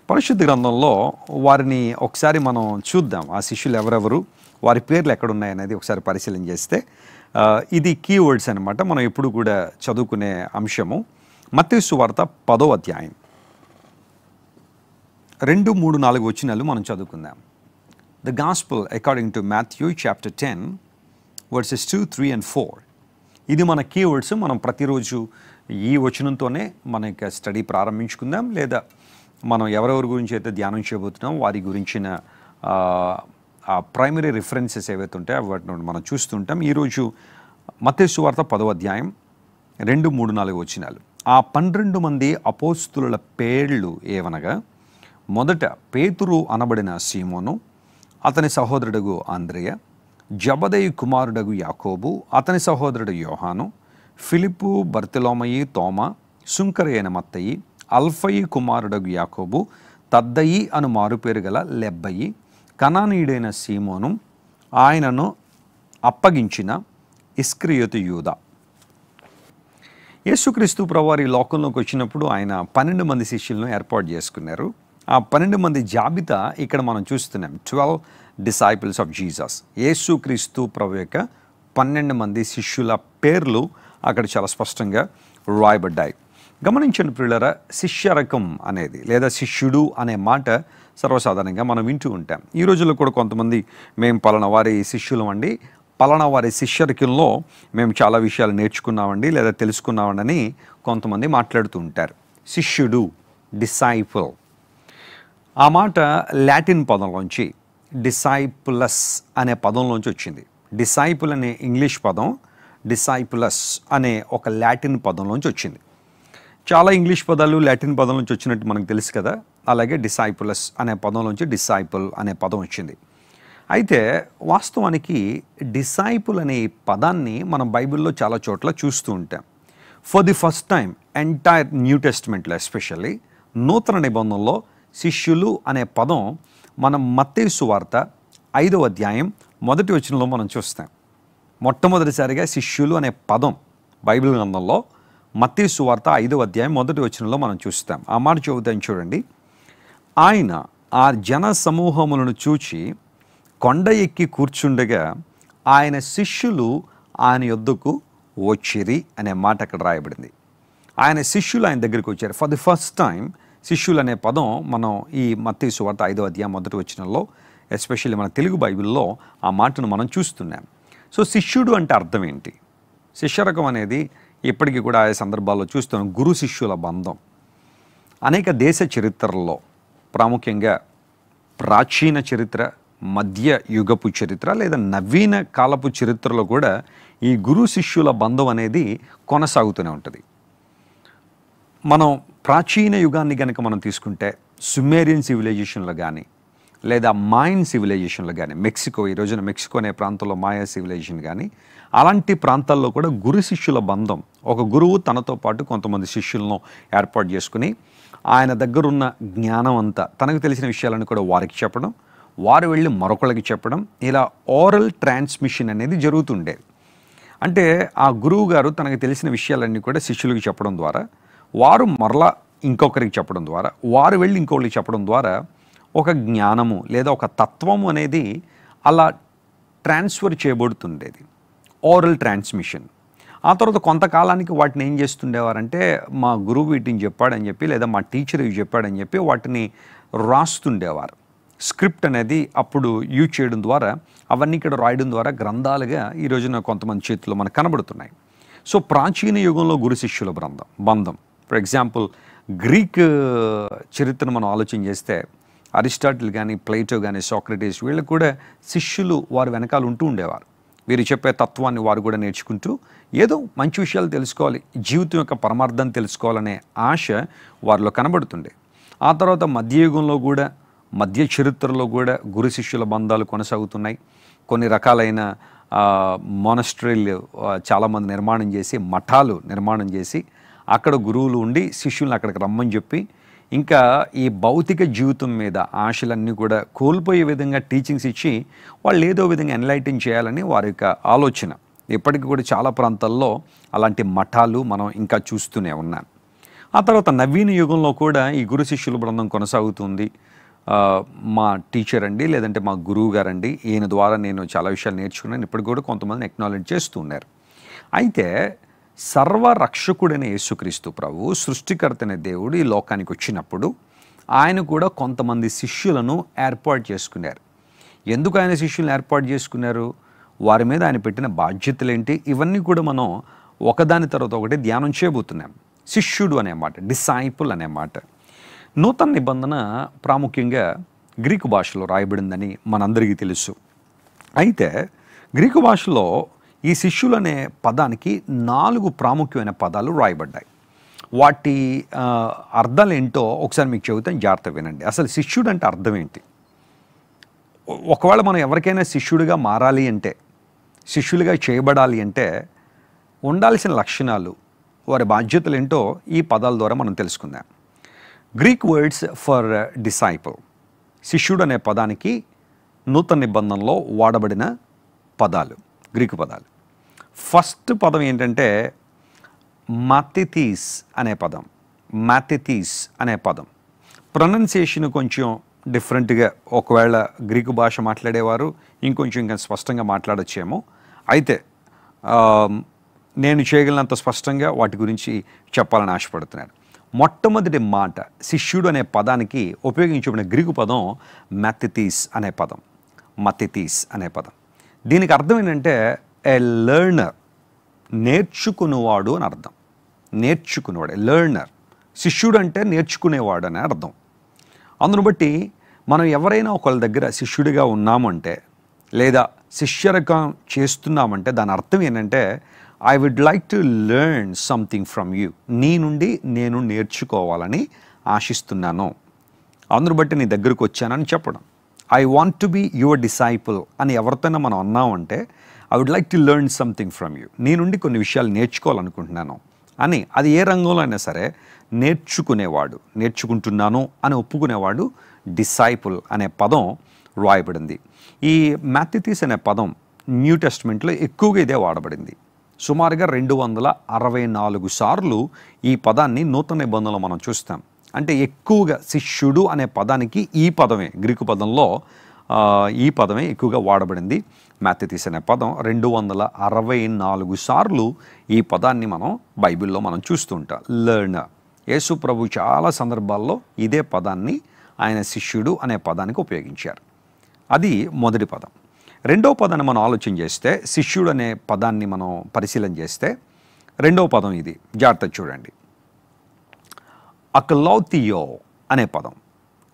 పరిశుద్ధ గ్రంథంలో వారిని ఒకసారి మనం చూద్దాం. ఆ శిష్యులు ఎవరెవరు, వారి పేర్లు ఎక్కడున్నాయనేది ఒకసారి పరిశీలన చేస్తే ఇది కీవర్డ్స్ అనమాట. మనం ఎప్పుడు కూడా చదువుకునే అంశము. మత్తయి సువార్త 10వ అధ్యాయం 2, 3, 4 వచనాలు మనం చదువుకుందాం. The gospel according to Matthew chapter 10 versus 2, 3 and 4. ఇది మన కీవర్డ్స్. మనం ప్రతిరోజు ఈ వచనంతోనే మన యొక్క స్టడీ ప్రారంభించుకుందాం, లేదా మనం ఎవరెవరి గురించి అయితే ధ్యానం చేయబోతున్నాం వారి గురించిన ప్రైమరీ రిఫరెన్సెస్ ఏవైతే ఉంటాయో వాటిని మనం చూస్తుంటాం. ఈరోజు మత్తయి సువార్త 10వ అధ్యాయం 2, 3, 4 వచనాలు. ఆ 12 మంది అపోస్తులుల పేర్లు ఏవనగా, మొదట పేతురు అనబడిన సీమోను, అతని సహోదరుడు ఆంద్రెయ, జబదయి కుమారుడగు యాకోబు, అతని సహోదరుడు యోహాను, ఫిలిప్పు, బర్తిలోమయి, తోమా, సుంకరి అయిన మత్తయి, అల్ఫయి కుమారుడగు యాకోబు, తద్దయి అను మారుపేరు గల లెబ్బయి, కనానీయుడైన సీమోను, ఆయనను అప్పగించిన ఇస్కరియోతు యూదా. యేసుక్రీస్తు ప్రభువారు ఈ లోకంలోకి వచ్చినప్పుడు ఆయన 12 మంది శిష్యులను ఏర్పాటు చేసుకున్నారు. ఆ 12 మంది జాబితా ఇక్కడ మనం చూస్తున్నాం. 12 డిసైపుల్స్ ఆఫ్ జీసస్. యేసుక్రీస్తు ప్రభు యొక్క 12 మంది శిష్యుల పేర్లు అక్కడ చాలా స్పష్టంగా రాయబడ్డాయి. గమనించండి ప్రియులారా, శిష్యరకం అనేది లేదా శిష్యుడు అనే మాట సర్వసాధారణంగా మనం వింటూ ఉంటాం. ఈ రోజుల్లో కూడా కొంతమంది మేము పలానా వారి శిష్యులం అండి, పలానా వారి శిష్యరకంలో మేము చాలా విషయాలు నేర్చుకున్నామండి లేదా తెలుసుకున్నామని కొంతమంది మాట్లాడుతూ ఉంటారు. శిష్యుడు, డిసైపుల్, ఆ మాట లాటిన్ పదంలోంచి డిసైపులస్ అనే పదంలోంచి వచ్చింది. డిసైపుల్ అనే ఇంగ్లీష్ పదం డిసైపులస్ అనే ఒక లాటిన్ పదంలోంచి వచ్చింది. చాలా ఇంగ్లీష్ పదాలు లాటిన్ పదం నుంచి వచ్చినట్టు మనకు తెలుసు కదా. అలాగే డిసైపులస్ అనే పదంలోంచి డిసైపుల్ అనే పదం వచ్చింది. అయితే వాస్తవానికి డిసైపుల్ అనే పదాన్ని మనం బైబిల్లో చాలా చోట్ల చూస్తూ ఉంటాం. For the first time entire new టెస్ట్మెంట్లో, ఎస్పెషల్లీ నూతన నిబంధనలో శిష్యులు అనే పదం మనం మత్తయి సువార్త 5వ అధ్యాయం 1వ వచనంలో మనం చూస్తాం. మొట్టమొదటిసారిగా శిష్యులు అనే పదం బైబిల్ గ్రంథంలో మత్తయి సువార్త 5వ అధ్యాయం 1వ వచనంలో మనం చూస్తాం. ఆ మాట చెబుతాం చూడండి. ఆయన ఆ జన సమూహములను చూచి కొండ ఎక్కి కూర్చుండగా ఆయన శిష్యులు ఆయన యొద్దకు వచ్చిరి అనే మాట అక్కడ రాయబడింది. ఆయన శిష్యులు ఆయన దగ్గరికి వచ్చారు. ఫర్ ది ఫస్ట్ టైం శిష్యులు అనే పదం మనం ఈ మత్తయి సువార్త 5వ అధ్యాయం 1వ వచనంలో, ఎస్పెషల్లీ మన తెలుగు బైబిల్లో ఆ మాటను మనం చూస్తున్నాం. సో శిష్యుడు అంటే అర్థం ఏంటి? శిష్యరకం అనేది ఇప్పటికీ కూడా ఆయా సందర్భాల్లో చూస్తున్నాం. గురు శిష్యుల బంధం అనేక దేశ చరిత్రల్లో, ప్రాముఖ్యంగా ప్రాచీన చరిత్ర, మధ్య యుగపు చరిత్ర లేదా నవీన కాలపు చరిత్రలో కూడా ఈ గురు శిష్యుల బంధం అనేది కొనసాగుతూనే ఉంటుంది. మనం ప్రాచీన యుగాన్ని కనుక మనం తీసుకుంటే సుమేరియన్ సివిలైజేషన్లో కానీ లేదా మాయన్ సివిలైజేషన్లో కానీ, మెక్సికో, ఈ రోజున మెక్సికో అనే ప్రాంతంలో మాయా సివిలైజేషన్ కానీ, అలాంటి ప్రాంతాల్లో కూడా గురు శిష్యుల బంధం. ఒక గురువు తనతో పాటు కొంతమంది శిష్యులను ఏర్పాటు చేసుకుని ఆయన దగ్గరున్న జ్ఞానం అంతా, తనకు తెలిసిన విషయాలను కూడా వారికి చెప్పడం, వారు వెళ్ళి మరొకళ్ళకి చెప్పడం, ఇలా ఓరల్ ట్రాన్స్మిషన్ అనేది జరుగుతుండేది. అంటే ఆ గురువు గారు తనకు తెలిసిన విషయాలన్నీ కూడా శిష్యులకు చెప్పడం ద్వారా, వారు మరలా ఇంకొకరికి చెప్పడం ద్వారా, వారు వెళ్ళి ఇంకొకరికి చెప్పడం ద్వారా ఒక జ్ఞానము లేదా ఒక తత్వము అనేది అలా ట్రాన్స్ఫర్ చేయబడుతుండేది. Oral transmission. ఆ తర్వాత కొంతకాలానికి వాటిని ఏం చేస్తుండేవారంటే, మా గురువు వీటిని చెప్పాడని చెప్పి లేదా మా టీచర్ ఇవి చెప్పాడని చెప్పి వాటిని రాస్తుండేవారు. స్క్రిప్ట్ అనేది అప్పుడు యూజ్ చేయడం ద్వారా, అవన్నీ ఇక్కడ రాయడం ద్వారా గ్రంథాలుగా ఈ రోజున కొంతమంది చేతుల్లో మనకు కనబడుతున్నాయి. సో ప్రాచీన యుగంలో గురు శిష్యుల బంధం. ఫర్ ఎగ్జాంపుల్ గ్రీక్ చరిత్రను మనం ఆలోచన చేస్తే అరిస్టాటిల్ కానీ, ప్లేటో కానీ, సోక్రటీస్, వీళ్ళకు కూడా శిష్యులు వారి వెనకాల ఉంటూ ఉండేవారు. వీరు చెప్పే తత్వాన్ని వారు కూడా నేర్చుకుంటూ ఏదో మంచి విషయాలు తెలుసుకోవాలి, జీవితం యొక్క పరమార్థాన్ని తెలుసుకోవాలనే ఆశ వారిలో కనబడుతుండే. ఆ తర్వాత మధ్యయుగంలో కూడా, మధ్య చరిత్రలో కూడా గురు శిష్యుల బంధాలు కొనసాగుతున్నాయి. కొన్ని రకాలైన మోనస్ట్రీలు చాలామంది నిర్మాణం చేసి, మఠాలు నిర్మాణం చేసి అక్కడ గురువులు ఉండి శిష్యులను అక్కడికి రమ్మని చెప్పి, ఇంకా ఈ భౌతిక జీవితం మీద ఆశలన్నీ కూడా కోల్పోయే విధంగా టీచింగ్స్ ఇచ్చి వాళ్ళు ఏదో విధంగా ఎన్లైటన్ చేయాలని వారి యొక్క ఆలోచన. ఇప్పటికీ కూడా చాలా ప్రాంతాల్లో అలాంటి మఠాలు మనం ఇంకా చూస్తూనే ఉన్నాం. ఆ తర్వాత నవీన యుగంలో కూడా ఈ గురు శిష్యుల బృందం కొనసాగుతుంది. మా టీచర్ అండి, లేదంటే మా గురువు గారండి, ఈయన ద్వారా నేను చాలా విషయాలు నేర్చుకున్నాను, ఇప్పటికి కూడా కొంతమంది ఎక్నాలెడ్జ్ చేస్తూ ఉన్నారు. అయితే సర్వరక్షకుడైన యేసుక్రీస్తు ప్రభు, సృష్టికర్త అనే దేవుడు ఈ లోకానికి వచ్చినప్పుడు ఆయన కూడా కొంతమంది శిష్యులను ఏర్పాటు చేసుకున్నారు. ఎందుకు ఆయన శిష్యులను ఏర్పాటు చేసుకున్నారు, వారి మీద ఆయన పెట్టిన బాధ్యతలు ఏంటి, ఇవన్నీ కూడా మనం ఒకదాని తర్వాత ఒకటి ధ్యానం చేయబోతున్నాం. శిష్యుడు అనే మాట, డిసైపుల్ అనే మాట, నూతన నిబంధన ప్రాముఖ్యంగా గ్రీకు భాషలో రాయబడిందని మనందరికీ తెలుసు. అయితే గ్రీకు భాషలో ఈ శిష్యులు అనే పదానికి 4 ప్రాముఖ్యమైన పదాలు రాయబడ్డాయి. వాటి అర్థాలు ఏంటో ఒకసారి మీకు చెబుతాను, జాగ్రత్త వినండి. అసలు శిష్యుడు అంటే అర్థం ఏంటి? ఒకవేళ మనం ఎవరికైనా శిష్యుడిగా మారాలి అంటే, శిష్యులుగా చేయబడాలి అంటే ఉండాల్సిన లక్షణాలు, వారి బాధ్యతలు ఏంటో ఈ పదాల ద్వారా మనం తెలుసుకుందాం. గ్రీక్ వర్డ్స్ ఫర్ డిసైపుల్, శిష్యుడు అనే పదానికి నూతన నిబంధనలో వాడబడిన పదాలు, గ్రీకు పదాలు. ఫస్ట్ పదం ఏంటంటే మాథెతీస్ అనే పదం. మాథెతీస్ అనే పదం ప్రొనౌన్సియేషన్ కొంచెం డిఫరెంట్గా, ఒకవేళ గ్రీకు భాష మాట్లాడేవారు ఇంకా స్పష్టంగా మాట్లాడచ్చేమో. అయితే నేను చేయగలిగినంత స్పష్టంగా వాటి గురించి చెప్పాలని ఆశపడుతున్నాను. మొట్టమొదటి మాట, శిష్యుడు అనే పదానికి ఉపయోగించబడిన గ్రీకు పదం మాథెతీస్ అనే పదం. మాథెతీస్ అనే పదం, దీనికి అర్థం ఏంటంటే ఏ లెర్నర్, నేర్చుకునేవాడు అని అర్థం. నేర్చుకునేవాడు, లెర్నర్. శిష్యుడు అంటే నేర్చుకునేవాడు అనే అర్థం. అందును బట్టి మనం ఎవరైనా ఒకళ్ళ దగ్గర శిష్యుడిగా ఉన్నామంటే, లేదా శిష్యరకం చేస్తున్నామంటే దాని అర్థం ఏంటంటే I would like to learn something from you, నీ నుండి నేను నేర్చుకోవాలని ఆశిస్తున్నాను, అందును బట్టి నీ దగ్గరకు వచ్చానని చెప్పడం. I want to be your disciple అని ఎవరితోనైనా మనం అన్నామంటే I would like to learn something from you, నీ నుండి కొన్ని విషయాలు నేర్చుకోవాలనుకుంటున్నాను అని. అది ఏ రంగంలో అయినా సరే నేర్చుకునేవాడు, నేర్చుకుంటున్నాను అని ఒప్పుకునేవాడు డిసైపుల్ అనే పదం రాయబడింది. ఈ మాథెతీస్ అనే పదం న్యూ టెస్ట్మెంట్లో ఎక్కువగా ఇదే వాడబడింది. సుమారుగా 264 సార్లు ఈ పదాన్ని నూతన నిబంధనలో మనం చూస్తాం. అంటే ఎక్కువగా శిష్యుడు అనే పదానికి ఈ పదమే, గ్రీకు పదంలో ఈ పదమే ఎక్కువగా వాడబడింది. మాథెతీస్ అనే పదం 264 సార్లు ఈ పదాన్ని మనం బైబిల్లో మనం చూస్తూ ఉంటాం. లెర్నర్, యేసు ప్రభు చాలా సందర్భాల్లో ఇదే పదాన్ని ఆయన శిష్యుడు అనే పదానికి ఉపయోగించారు. అది మొదటి పదం. రెండవ పదాన్ని మనం ఆలోచన చేస్తే, శిష్యుడు అనే పదాన్ని మనం పరిశీలన చేస్తే రెండవ పదం ఇది, జాగ్రత్త చూడండి. అకలౌథియో అనే పదం,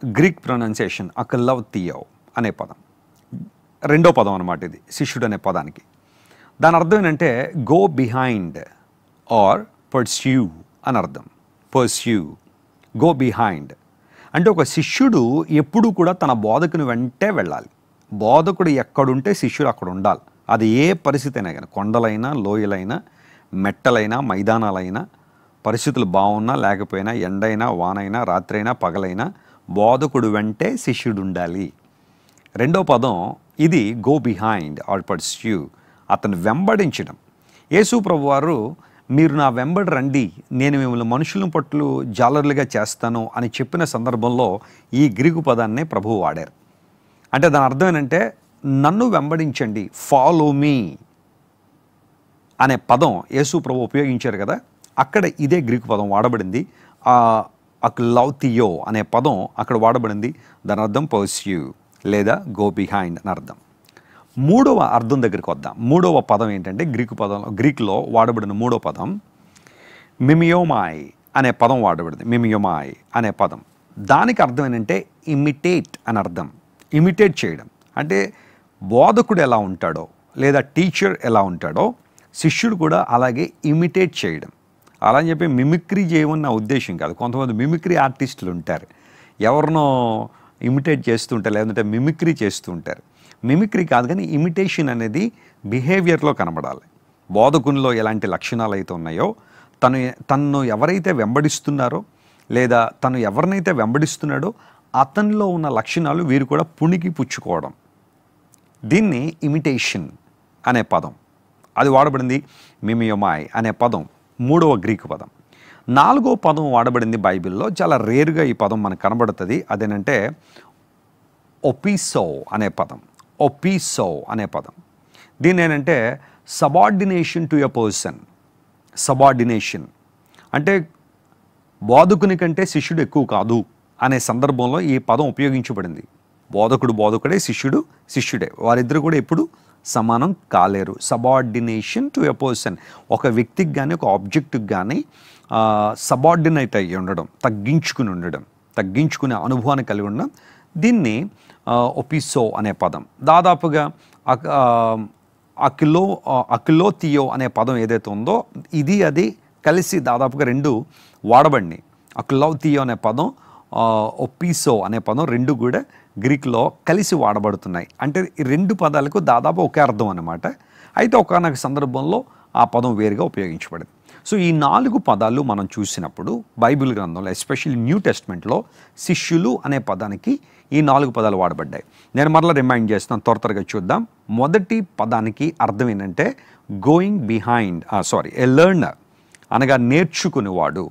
గ్రీక్ ప్రొనౌన్సియేషన్ అకలౌథియో అనే పదం, రెండో పదం అన్నమాట ఇది శిష్యుడు అనే పదానికి. దాని అర్థం ఏంటంటే గో బిహైండ్ ఆర్ పర్స్యూ అని అర్థం. పర్స్యూ, గో బిహైండ్ అంటే ఒక శిష్యుడు ఎప్పుడూ కూడా తన బోధకుని వెంటే వెళ్ళాలి. బోధకుడు ఎక్కడుంటే శిష్యుడు అక్కడ ఉండాలి. అది ఏ పరిస్థితి అయినా కానీ, కొండలైనా, లోయలైనా, మెట్టలైనా, మైదానాలైనా, పరిస్థితులు బాగున్నా లేకపోయినా, ఎండైనా, వానైనా, రాత్రైనా, పగలైనా, బోధకుడు వెంటే శిష్యుడు ఉండాలి. రెండో పదం ఇది గో బిహైండ్ ఆర్ పర్స్యూ, అతను వెంబడించడం. యేసు ప్రభువారు మీరు నా వెంబడి రండి, నేను మిమ్మల్ని మనుషుల పట్ల జాలర్లుగా చేస్తాను అని చెప్పిన సందర్భంలో ఈ గ్రీకు పదాన్నే ప్రభువు వాడారు. అంటే దాని అర్థం ఏంటంటే నన్ను వెంబడించండి, ఫాలో మీ అనే పదం యేసు ప్రభు ఉపయోగించారు కదా, అక్కడ ఇదే గ్రీకు పదం వాడబడింది. అకలౌథియో అనే పదం అక్కడ వాడబడింది. దాని అర్థం పర్స్యూ లేదా గో బిహైండ్ అని అర్థం. మూడవ అర్థం దగ్గరికి వద్దాం. మూడవ పదం ఏంటంటే గ్రీకులో వాడబడిన మూడవ పదం మిమియోమాయ్ అనే పదం వాడబడింది. మిమియోమాయ్ అనే పదం, దానికి అర్థం ఏంటంటే ఇమిటేట్ అని అర్థం. ఇమిటేట్ చేయడం అంటే బోధకుడు ఎలా ఉంటాడో లేదా టీచర్ ఎలా ఉంటాడో శిష్యుడు కూడా అలాగే ఇమిటేట్ చేయడం. అలా అని చెప్పి మిమిక్రీ చేయమని నా ఉద్దేశం కాదు. కొంతమంది మిమిక్రీ ఆర్టిస్టులు ఉంటారు, ఎవరినో ఇమిటేట్ చేస్తుంటారు, లేదంటే మిమిక్రీ చేస్తూ ఉంటారు. మిమిక్రీ కాదు, కానీ ఇమిటేషన్ అనేది బిహేవియర్లో కనబడాలి. బోధకునిలో ఎలాంటి లక్షణాలు అయితే ఉన్నాయో, తను ఎవరైతే వెంబడిస్తున్నారో లేదా తను ఎవరినైతే వెంబడిస్తున్నాడో అతనిలో ఉన్న లక్షణాలు వీరు కూడా పుణికి పుచ్చుకోవడం, దీన్ని ఇమిటేషన్ అనే పదం అది వాడబడింది. మిమియోమాయ్ అనే పదం మూడవ గ్రీకు పదం. నాలుగో పదం వాడబడింది బైబిల్లో, చాలా రేరుగా ఈ పదం మనకు కనబడుతుంది. అదేనంటే ఒపిసో అనే పదం. ఒపిసో అనే పదం దీన్ని ఏంటంటే subordination to a person. Subordination అంటే బోధకుని కంటే శిష్యుడు ఎక్కువ కాదు అనే సందర్భంలో ఈ పదం ఉపయోగించబడింది. బోధకుడు బోధకుడే, శిష్యుడు శిష్యుడే, వారిద్దరు కూడా ఎప్పుడు సమానం కాలేరు. సబార్డినేషన్ టు ఎ పర్సన్, ఒక వ్యక్తికి కానీ ఒక ఆబ్జెక్ట్కి కానీ సబార్డినేట్ అయ్యి ఉండడం, తగ్గించుకుని ఉండడం, తగ్గించుకునే అనుభవాన్ని కలిగి ఉండడం, దీన్ని ఒపిసో అనే పదం. దాదాపుగా అకిలోథియో అనే పదం ఏదైతే ఉందో ఇది అది కలిసి దాదాపుగా రెండు వాడబడినాయి. అకిలోథియో అనే పదం, ఒపిసో అనే పదం రెండు కూడా గ్రీక్లో కలిసి వాడబడుతున్నాయి. అంటే ఈ రెండు పదాలకు దాదాపు ఒకే అర్థం అన్నమాట. అయితే ఒకానొక సందర్భంలో ఆ పదం వేరుగా ఉపయోగించబడింది. సో ఈ 4 పదాలు మనం చూసినప్పుడు బైబిల్ గ్రంథంలో ఎస్పెషల్లీ న్యూ టెస్ట్మెంట్లో శిష్యులు అనే పదానికి ఈ 4 పదాలు వాడబడ్డాయి. నేను మరలా రిమైండ్ చేస్తున్నాను, త్వరగా చూద్దాం. మొదటి పదానికి అర్థం ఏంటంటే గోయింగ్ బిహైండ్, ఏ లెర్నర్ అనగా నేర్చుకునేవాడు.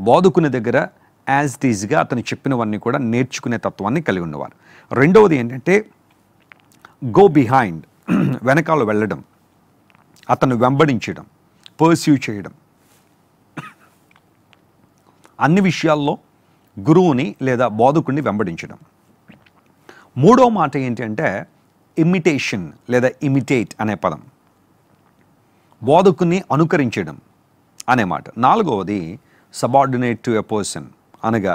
బోధకుని దగ్గర యాజ్ టీజ్గా అతను చెప్పినవన్నీ కూడా నేర్చుకునే తత్వాన్ని కలిగి ఉన్నవారు. రెండవది ఏంటంటే గో బిహైండ్, వెనకాల వెళ్ళడం, అతను వెంబడించడం, పర్స్యూ చేయడం, అన్ని విషయాల్లో గురువుని లేదా బోధకుడిని వెంబడించడం. మూడో మాట ఏంటంటే ఇమిటేషన్ లేదా ఇమిటేట్ అనే పదం, బోధకుని అనుకరించడం అనే మాట. నాలుగవది సబార్డినేట్ టు ఎ పర్సన్ అనగా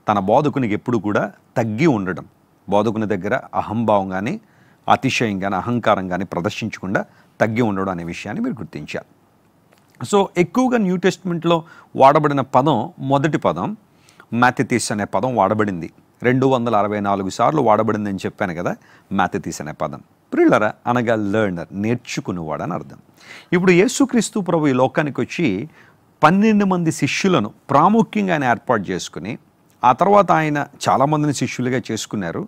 తన బోధకునికి ఎప్పుడు కూడా తగ్గి ఉండడం, బోధకుని దగ్గర అహంభావం కానీ అతిశయం కానీ అహంకారం కానీ ప్రదర్శించకుండా తగ్గి ఉండడం అనే విషయాన్ని మీరు గుర్తించాలి. సో ఎక్కువగా న్యూ టెస్ట్మెంట్లో వాడబడిన పదం, మొదటి పదం మ్యాథెథిస్ అనే పదం వాడబడింది. 264 సార్లు వాడబడిందని చెప్పాను కదా. మ్యాథెథిస్ అనే పదం ప్రియులరా అనగా లెర్నర్, నేర్చుకునేవాడు అని అర్థం. ఇప్పుడు యేసుక్రీస్తు ప్రభు ఈ లోకానికి వచ్చి 12 మంది శిష్యులను ప్రాముఖ్యంగా ఆయన ఏర్పాటు చేసుకుని ఆ తర్వాత ఆయన చాలామందిని శిష్యులుగా చేసుకున్నారు.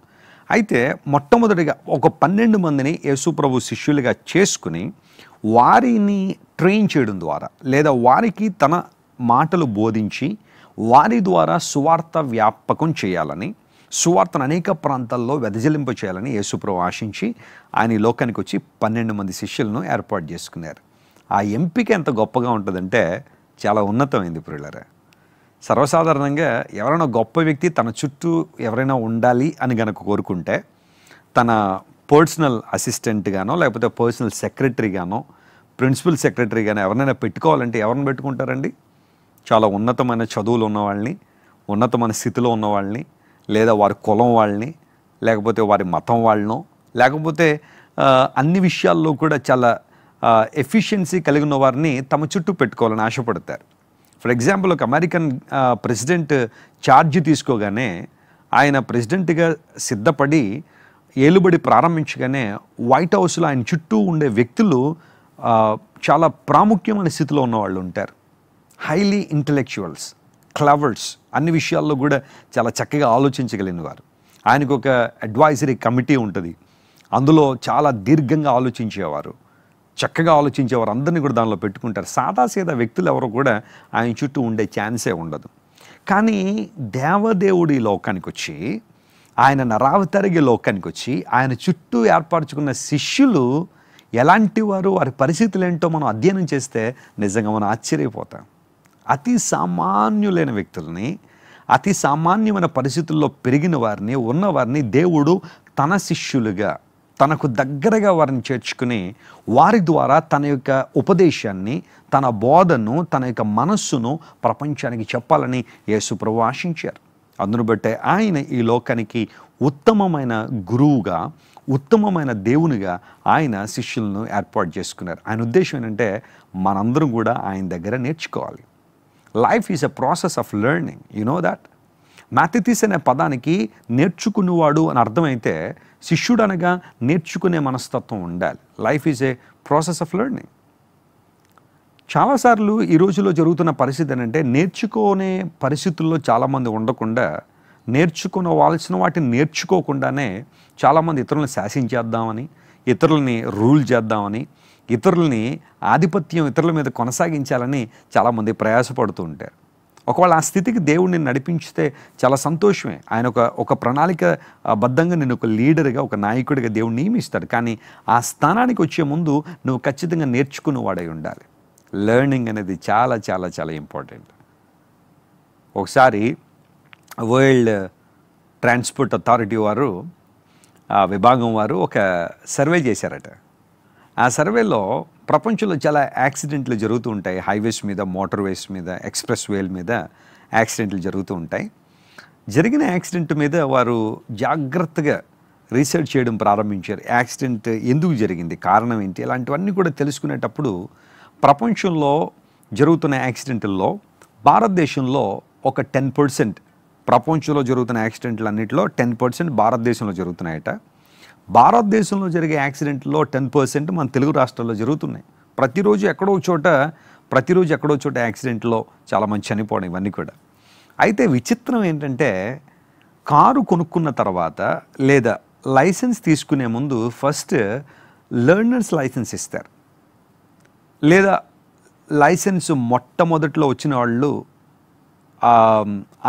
అయితే మొట్టమొదటిగా ఒక 12 మందిని యేసు ప్రభు శిష్యులుగా చేసుకుని వారిని ట్రైన్ చేయడం ద్వారా లేదా వారికి తన మాటలు బోధించి వారి ద్వారా సువార్త వ్యాపకం చేయాలని, సువార్తను అనేక ప్రాంతాల్లో వెదజలింప చేయాలని యేసుప్రభు ఆశించి ఆయన ఈ లోకానికి వచ్చి 12 మంది శిష్యులను ఏర్పాటు చేసుకున్నారు. ఆ ఎంపిక ఎంత గొప్పగా ఉంటుందంటే చాలా ఉన్నతమైంది ప్రియులారా. సర్వసాధారణంగా ఎవరైనా గొప్ప వ్యక్తి తన చుట్టూ ఎవరైనా ఉండాలి అని గనక కోరుకుంటే తన పర్సనల్ అసిస్టెంట్గానో లేకపోతే పర్సనల్ సెక్రటరీగానో ప్రిన్సిపల్ సెక్రటరీగానో ఎవరినైనా పెట్టుకోవాలంటే ఎవరిని పెట్టుకుంటారండి? చాలా ఉన్నతమైన చదువులు ఉన్నవాళ్ళని, ఉన్నతమైన స్థితిలో ఉన్నవాళ్ళని, లేదా వారి కులం వాళ్ళని, లేకపోతే వారి మతం వాళ్ళనో, లేకపోతే అన్ని విషయాల్లో కూడా చాలా ఎఫిషియన్సీ కలిగి ఉన్న వారిని తమ చుట్టూ పెట్టుకోవాలని ఆశపడతారు. ఫర్ ఎగ్జాంపుల్ ఒక అమెరికన్ ప్రెసిడెంట్ ఛార్జ్ తీసుకోగానే ఆయన ప్రెసిడెంట్గా సిద్ధపడి ఏలుబడి ప్రారంభించగానే వైట్ హౌస్లో ఆయన చుట్టూ ఉండే వ్యక్తులు చాలా ప్రాముఖ్యమైన స్థితిలో ఉన్నవాళ్ళు ఉంటారు. హైలీ ఇంటలెక్చువల్స్, క్లవర్స్, అన్ని విషయాల్లో కూడా చాలా చక్కగా ఆలోచించగలిగిన వారు. ఆయనకు ఒక అడ్వైజరీ కమిటీ ఉంటుంది, అందులో చాలా దీర్ఘంగా ఆలోచించేవారు, చక్కగా ఆలోచించేవారు అందరినీ కూడా దానిలో పెట్టుకుంటారు. సాదాసీదా వ్యక్తులు ఎవరు కూడా ఆయన చుట్టూ ఉండే ఛాన్సే ఉండదు. కానీ దేవదేవుడి లోకానికి వచ్చి, ఆయన నరావతారిగే లోకానికి వచ్చి ఆయన చుట్టూ ఏర్పరచుకున్న శిష్యులు ఎలాంటి వారు, వారి పరిస్థితులు ఏంటో మనం అధ్యయనం చేస్తే నిజంగా మనం ఆశ్చర్యపోతాం. అతి సామాన్యులైన వ్యక్తుల్ని, అతి సామాన్యమైన పరిస్థితుల్లో పెరిగిన వారిని, ఉన్నవారిని దేవుడు తన శిష్యులుగా తనకు దగ్గరగా వారిని చేర్చుకుని వారి ద్వారా తన యొక్క ఉపదేశాన్ని, తన బోధను, తన యొక్క మనస్సును ప్రపంచానికి చెప్పాలని యేసుప్రభు ఆశించారు. అందును బట్టే ఆయన ఈ లోకానికి ఉత్తమమైన గురువుగా, ఉత్తమమైన దేవునిగా ఆయన శిష్యులను ఏర్పాటు చేసుకున్నారు. ఆయన ఉద్దేశం ఏంటంటే మనందరం కూడా ఆయన దగ్గర నేర్చుకోవాలి. Life is a process of learning, you know that. మ్యాథెథిస్ అనే పదానికి నేర్చుకునేవాడు అని అర్థమైతే శిష్యుడు అనగా నేర్చుకునే మనస్తత్వం ఉండాలి. Life is a process of learning. చాలాసార్లు ఈ రోజుల్లో జరుగుతున్న పరిస్థితి ఏంటంటే నేర్చుకునే పరిస్థితుల్లో చాలామంది ఉండకుండా, నేర్చుకోవాల్సిన వాటిని నేర్చుకోకుండానే చాలామంది ఇతరులను శాసించేద్దామని, ఇతరులని రూల్ చేద్దామని, ఇతరులని ఆధిపత్యం ఇతరుల మీద కొనసాగించాలని చాలామంది ప్రయాసపడుతూ ఉంటారు. ఒకవేళ ఆ స్థితికి దేవుడు నిన్ను నడిపించితే చాలా సంతోషమే. ఆయన ఒక ప్రణాళిక బద్ధంగా నిన్ను ఒక లీడర్గా, ఒక నాయకుడిగా దేవుడు నియమిస్తాడు. కానీ ఆ స్థానానికి వచ్చే ముందు నువ్వు ఖచ్చితంగా నేర్చుకున్నవాడై ఉండాలి. లెర్నింగ్ అనేది చాలా చాలా చాలా ఇంపార్టెంట్. ఒకసారి వరల్డ్ ట్రాన్స్పోర్ట్ అథారిటీ వారు, ఆ విభాగం వారు ఒక సర్వే చేశారట. ఆ సర్వేలో ప్రపంచంలో చాలా యాక్సిడెంట్లు జరుగుతూ ఉంటాయి. హైవేస్ మీద, మోటార్వేస్ మీద, ఎక్స్ప్రెస్ వేల మీద యాక్సిడెంట్లు జరుగుతూ ఉంటాయి. జరిగిన యాక్సిడెంట్ మీద వారు జాగ్రత్తగా రీసెర్చ్ చేయడం ప్రారంభించారు. యాక్సిడెంట్ ఎందుకు జరిగింది, కారణం ఏంటి, ఇలాంటివన్నీ కూడా తెలుసుకునేటప్పుడు ప్రపంచంలో జరుగుతున్న యాక్సిడెంట్లలో భారతదేశంలో ఒక 10%, ప్రపంచంలో జరుగుతున్న యాక్సిడెంట్లు అన్నింటిలో 10% భారతదేశంలో జరుగుతున్నాయట. భారతదేశంలో జరిగే యాక్సిడెంట్లో 10% మన తెలుగు రాష్ట్రాల్లో జరుగుతున్నాయి. ప్రతిరోజు ఎక్కడో చోట యాక్సిడెంట్లో చాలామంది చనిపోవడం, ఇవన్నీ కూడా. అయితే విచిత్రం ఏంటంటే, కారు కొనుక్కున్న తర్వాత లేదా లైసెన్స్ తీసుకునే ముందు ఫస్ట్ లెర్నర్స్ లైసెన్స్ ఇస్తారు. లేదా లైసెన్స్ మొట్టమొదట్లో వచ్చిన వాళ్ళు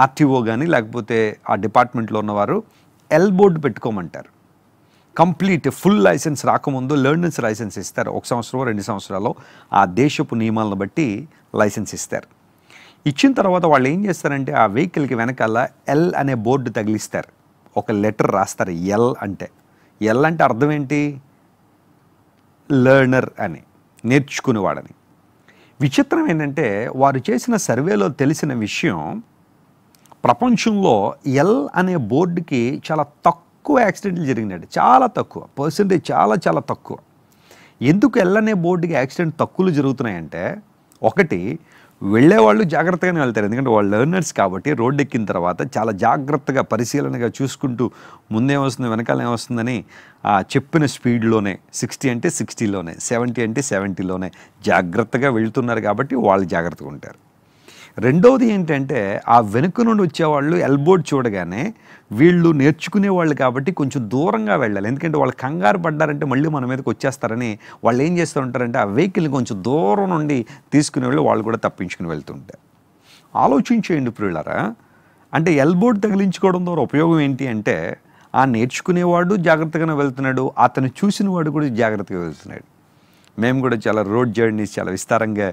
ఆర్టీఓ కానీ లేకపోతే ఆ డిపార్ట్మెంట్లో ఉన్నవారు ఎల్ బోర్డు పెట్టుకోమంటారు. కంప్లీట్ ఫుల్ లైసెన్స్ రాకముందు లెర్నర్స్ లైసెన్స్ ఇస్తారు. 1 సంవత్సరం 2 సంవత్సరాలు ఆ దేశపు నియమాలను బట్టి లైసెన్స్ ఇస్తారు. ఇచ్చిన తర్వాత వాళ్ళు ఏం చేస్తారంటే ఆ వెహికల్కి వెనకాల ఎల్ అనే బోర్డు తగిలిస్తారు. ఒక లెటర్ రాస్తారు, ఎల్ అంటే. ఎల్ అంటే అర్థం ఏంటి? లెర్నర్ అని, నేర్చుకునేవాడని. విచిత్రం ఏంటంటే, వారు చేసిన సర్వేలో తెలిసిన విషయం, ప్రపంచంలో ఎల్ అనే బోర్డుకి చాలా తక్కువ యాక్సిడెంట్లు జరిగినాయి. చాలా తక్కువ పర్సెంటేజ్, చాలా చాలా తక్కువ. ఎందుకు ఎల్ అనే బోర్డుకి యాక్సిడెంట్ తక్కువలు జరుగుతున్నాయంటే, ఒకటి, వెళ్ళేవాళ్ళు జాగ్రత్తగానే వెళ్తారు. ఎందుకంటే వాళ్ళు లెర్నర్స్ కాబట్టి రోడ్డు ఎక్కిన తర్వాత చాలా జాగ్రత్తగా పరిశీలనగా చూసుకుంటూ ముందేమొస్తుంది వెనకాల ఏమొస్తుందని చెప్పిన స్పీడ్లోనే, 60 అంటే 60లోనే, 70 అంటే 70లోనే జాగ్రత్తగా వెళ్తున్నారు కాబట్టి వాళ్ళు జాగ్రత్తగా ఉంటారు. రెండవది ఏంటంటే, ఆ వెనుక నుండి వచ్చేవాళ్ళు ఎల్బోర్డ్ చూడగానే వీళ్ళు నేర్చుకునేవాళ్ళు కాబట్టి కొంచెం దూరంగా వెళ్ళాలి. ఎందుకంటే వాళ్ళు కంగారు పడ్డారంటే మళ్ళీ మన మీదకి వచ్చేస్తారని వాళ్ళు ఏం చేస్తూ ఉంటారంటే ఆ వెహికల్ని కొంచెం దూరం నుండి తీసుకునే వాళ్ళు కూడా తప్పించుకుని వెళ్తుంటారు. ఆలోచించేయండి ప్రియులారా. అంటే ఎల్బోర్డ్ తగిలించుకోవడం ద్వారా ఉపయోగం ఏంటి అంటే, ఆ నేర్చుకునేవాడు జాగ్రత్తగానే వెళ్తున్నాడు, అతను చూసినవాడు కూడా జాగ్రత్తగా వెళ్తున్నాడు. మేము కూడా చాలా రోడ్ జర్నీస్ చాలా విస్తారంగా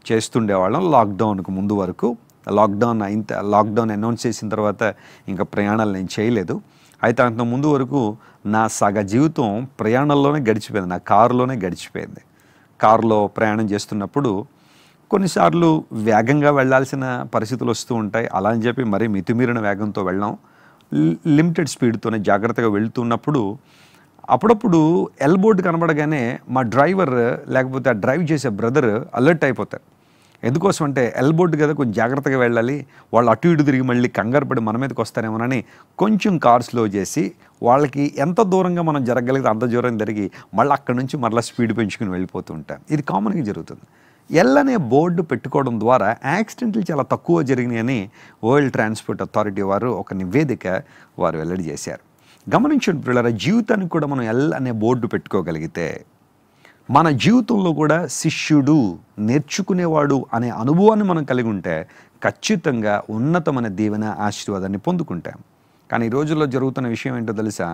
చేస్తుండేవాళ్ళం లాక్డౌన్కు ముందు వరకు. లాక్డౌన్ అనౌన్స్ చేసిన తర్వాత ఇంకా ప్రయాణాలు నేను చేయలేదు. అయితే అంత ముందు వరకు నా సగ జీవితం ప్రయాణంలోనే గడిచిపోయింది, నా కారులోనే గడిచిపోయింది. కారులో ప్రయాణం చేస్తున్నప్పుడు కొన్నిసార్లు వేగంగా వెళ్ళాల్సిన పరిస్థితులు వస్తూ ఉంటాయి. అలా అని చెప్పి మరీ మితిమీరిన వేగంతో వెళ్ళాం, లిమిటెడ్ స్పీడ్తోనే జాగ్రత్తగా వెళ్తున్నప్పుడు అప్పుడప్పుడు ఎల్బోర్డ్ కనబడగానే మా డ్రైవర్ లేకపోతే ఆ డ్రైవ్ చేసే బ్రదర్ అలర్ట్ అయిపోతారు. ఎందుకోసం అంటే ఎల్బోర్డ్ కదా, కొంచెం జాగ్రత్తగా వెళ్ళాలి, వాళ్ళు అటు ఇటు తిరిగి మళ్ళీ కంగారు పడి మన మీదకి వస్తారేమోనని కొంచెం కార్ స్లో చేసి వాళ్ళకి ఎంత దూరంగా మనం జరగగలిగితే అంత దూరం జరిగి మళ్ళీ అక్కడి నుంచి మరలా స్పీడ్ పెంచుకుని వెళ్ళిపోతూ ఉంటాం. ఇది కామన్గా జరుగుతుంది. ఎల్ అనే బోర్డు పెట్టుకోవడం ద్వారా యాక్సిడెంట్లు చాలా తక్కువ జరిగినాయని వరల్డ్ ట్రాన్స్పోర్ట్ అథారిటీ వారు ఒక నివేదిక వారు వెల్లడి చేశారు. గమనించండి పిల్లల, జీవితానికి కూడా మనం ఎల్ అనే బోర్డు పెట్టుకోగలిగితే మన జీవితంలో కూడా శిష్యుడు, నేర్చుకునేవాడు అనే అనుభవాన్ని మనం కలిగి ఉంటే ఖచ్చితంగా ఉన్నతమైన దీవెన, ఆశీర్వాదాన్ని పొందుకుంటాం. కానీ ఈ రోజుల్లో జరుగుతున్న విషయం ఏంటో తెలుసా?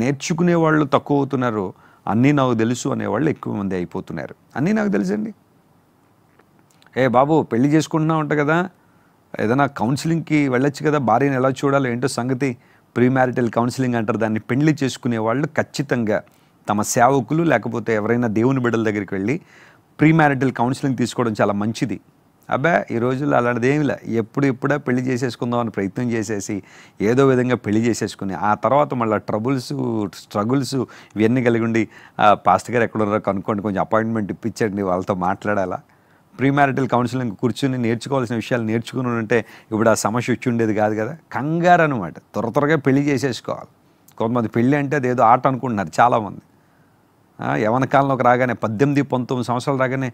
నేర్చుకునేవాళ్ళు తక్కువ అవుతున్నారు, అన్నీ నాకు తెలుసు అనేవాళ్ళు ఎక్కువ మంది అయిపోతున్నారు. అన్నీ నాకు తెలుసండి. ఏ బాబు పెళ్లి చేసుకుంటున్నావు అంట కదా, ఏదైనా కౌన్సిలింగ్కి వెళ్ళొచ్చు కదా, భార్యను ఎలా చూడాలో ఏంటో సంగతి, ప్రీ మ్యారిటల్ కౌన్సిలింగ్ అంటారు దాన్ని. పెళ్లి చేసుకునే వాళ్ళు ఖచ్చితంగా తమ సేవకులు లేకపోతే ఎవరైనా దేవుని బిడ్డల దగ్గరికి వెళ్ళి ప్రీ మ్యారిటల్ కౌన్సిలింగ్ తీసుకోవడం చాలా మంచిది. అబ్బా ఈ రోజుల్లో అలాంటిది ఏమి లే, ఎప్పుడే పెళ్లి చేసేసుకుందాం అని ప్రయత్నం చేసేసి ఏదో విధంగా పెళ్లి చేసేసుకుని ఆ తర్వాత మళ్ళీ స్ట్రగుల్స్ ఇవన్నీ కలిగి ఉండి పాస్టర్ గారు ఎక్కడ ఉన్నారో కనుక్కోండి, కొంచెం అపాయింట్మెంట్ ఇప్పించండి, వాళ్ళతో మాట్లాడాలా. ప్రీ మ్యారిటల్ కౌన్సిలింగ్ కూర్చుని నేర్చుకోవాల్సిన విషయాలు నేర్చుకుని ఉంటే ఇప్పుడు ఆ సమస్య వచ్చి ఉండేది కాదు కదా. కంగారు అనమాట, త్వరగా పెళ్లి చేసేసుకోవాలి. కొంతమంది పెళ్ళి అంటే అదేదో ఆట అనుకుంటున్నారు చాలామంది. యవన కాలంలోకి రాగానే 18-19 సంవత్సరాలు రాగానే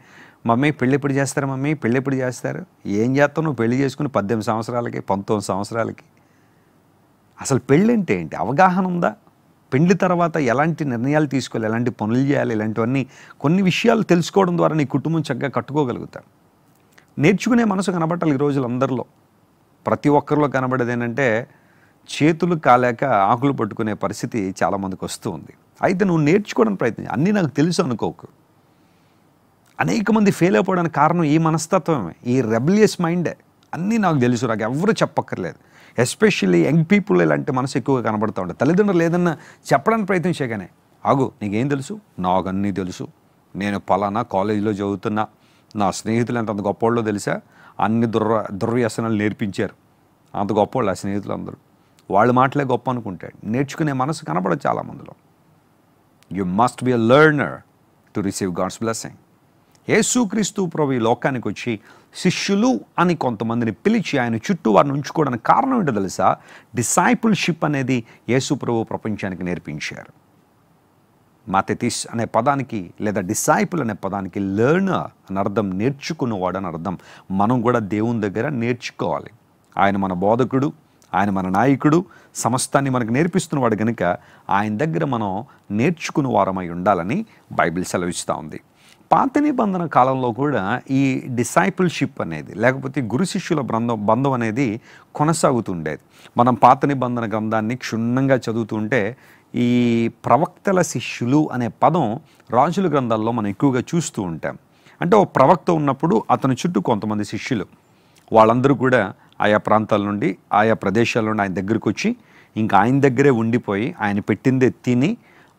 మమ్మీ పెళ్ళి ఎప్పుడు చేస్తారు, మమ్మీ పెళ్ళి ఎప్పుడు చేస్తారు. ఏం చేస్తావు నువ్వు పెళ్లి చేసుకుని 18 సంవత్సరాలకి 19 సంవత్సరాలకి? అసలు పెళ్ళి అంటే ఏంటి అవగాహన ఉందా? పెళ్లి తర్వాత ఎలాంటి నిర్ణయాలు తీసుకోవాలి, ఎలాంటి పనులు చేయాలి, ఇలాంటివన్నీ కొన్ని విషయాలు తెలుసుకోవడం ద్వారా నీ కుటుంబం చక్కగా కట్టుకోగలుగుతారు. నేర్చుకునే మనసు కనబట్టాలి ఈ రోజులు అందరిలో. ప్రతి ఒక్కరిలో కనబడేది ఏంటంటే చేతులు కాలేక ఆకులు పట్టుకునే పరిస్థితి చాలామందికి వస్తూ ఉంది. అయితే నువ్వు నేర్చుకోవడానికి ప్రయత్నం, అన్నీ నాకు తెలుసు అనుకోకు. అనేక మంది ఫెయిల్ అయిపోవడానికి కారణం ఈ మనస్తత్వమే, ఈ రెబలియస్ మైండే. అన్నీ నాకు తెలుసు, నాకు ఎవరు చెప్పక్కర్లేదు. ఎస్పెషల్లీ యంగ్ పీపుల్ ఇలాంటి మనసు ఎక్కువగా కనబడుతూ ఉంటుంది. తల్లిదండ్రులు ఏదన్నా చెప్పడానికి ప్రయత్నం చేయగానే, ఆగు నీకేం తెలుసు, నాకు అన్నీ తెలుసు, నేను పలానా కాలేజీలో చదువుతున్నా, నా స్నేహితులు ఎంత గొప్పవాళ్ళో తెలుసా, అన్ని దుర్వ్యసనాలు నేర్పించారు, అంత గొప్పవాళ్ళు ఆ స్నేహితులు అందరూ, వాళ్ళ మాటలే గొప్ప అనుకుంటాడు. నేర్చుకునే మనసు కనబడదు చాలామందిలో. You must be a learner to receive God's blessing. Yesu Kristu ప్రభు ఈ లోకానికి వచ్చి శిష్యులు అని కొంతమందిని పిలిచి ఆయన చుట్టూ వారిని ఉంచుకోవడానికి కారణం ఏంటో తెలుసా? డిసైపుల్షిప్ అనేది యేసు ప్రభు ప్రపంచానికి నేర్పించారు. మాథెటిస్ అనే పదానికి లేదా డిసైపుల్ అనే పదానికి లెర్నర్ అని అర్థం, నేర్చుకున్నవాడు అని అర్థం. మనం కూడా దేవుని దగ్గర నేర్చుకోవాలి. ఆయన మన బోధకుడు, ఆయన మన నాయకుడు, సమస్తాన్ని మనకు నేర్పిస్తున్నవాడు కనుక ఆయన దగ్గర మనం నేర్చుకున్న వారమై ఉండాలని బైబిల్ సెలవిస్తూ ఉంది. పాత నిబంధన కాలంలో కూడా ఈ డిసైపుల్షిప్ అనేది లేకపోతే గురు శిష్యుల బంధం అనేది కొనసాగుతుండేది. మనం పాత నిబంధన గ్రంథాన్ని క్షుణ్ణంగా చదువుతుంటే ఈ ప్రవక్తల శిష్యులు అనే పదం రాజుల గ్రంథాల్లో మనం ఎక్కువగా చూస్తూ ఉంటాం. అంటే ఓ ప్రవక్త ఉన్నప్పుడు అతని చుట్టూ కొంతమంది శిష్యులు, వాళ్ళందరూ కూడా ఆయా ప్రాంతాల నుండి ఆయా ప్రదేశాల నుండి ఆయన దగ్గరికి వచ్చి ఇంకా ఆయన దగ్గరే ఉండిపోయి ఆయన పెట్టిందే తిని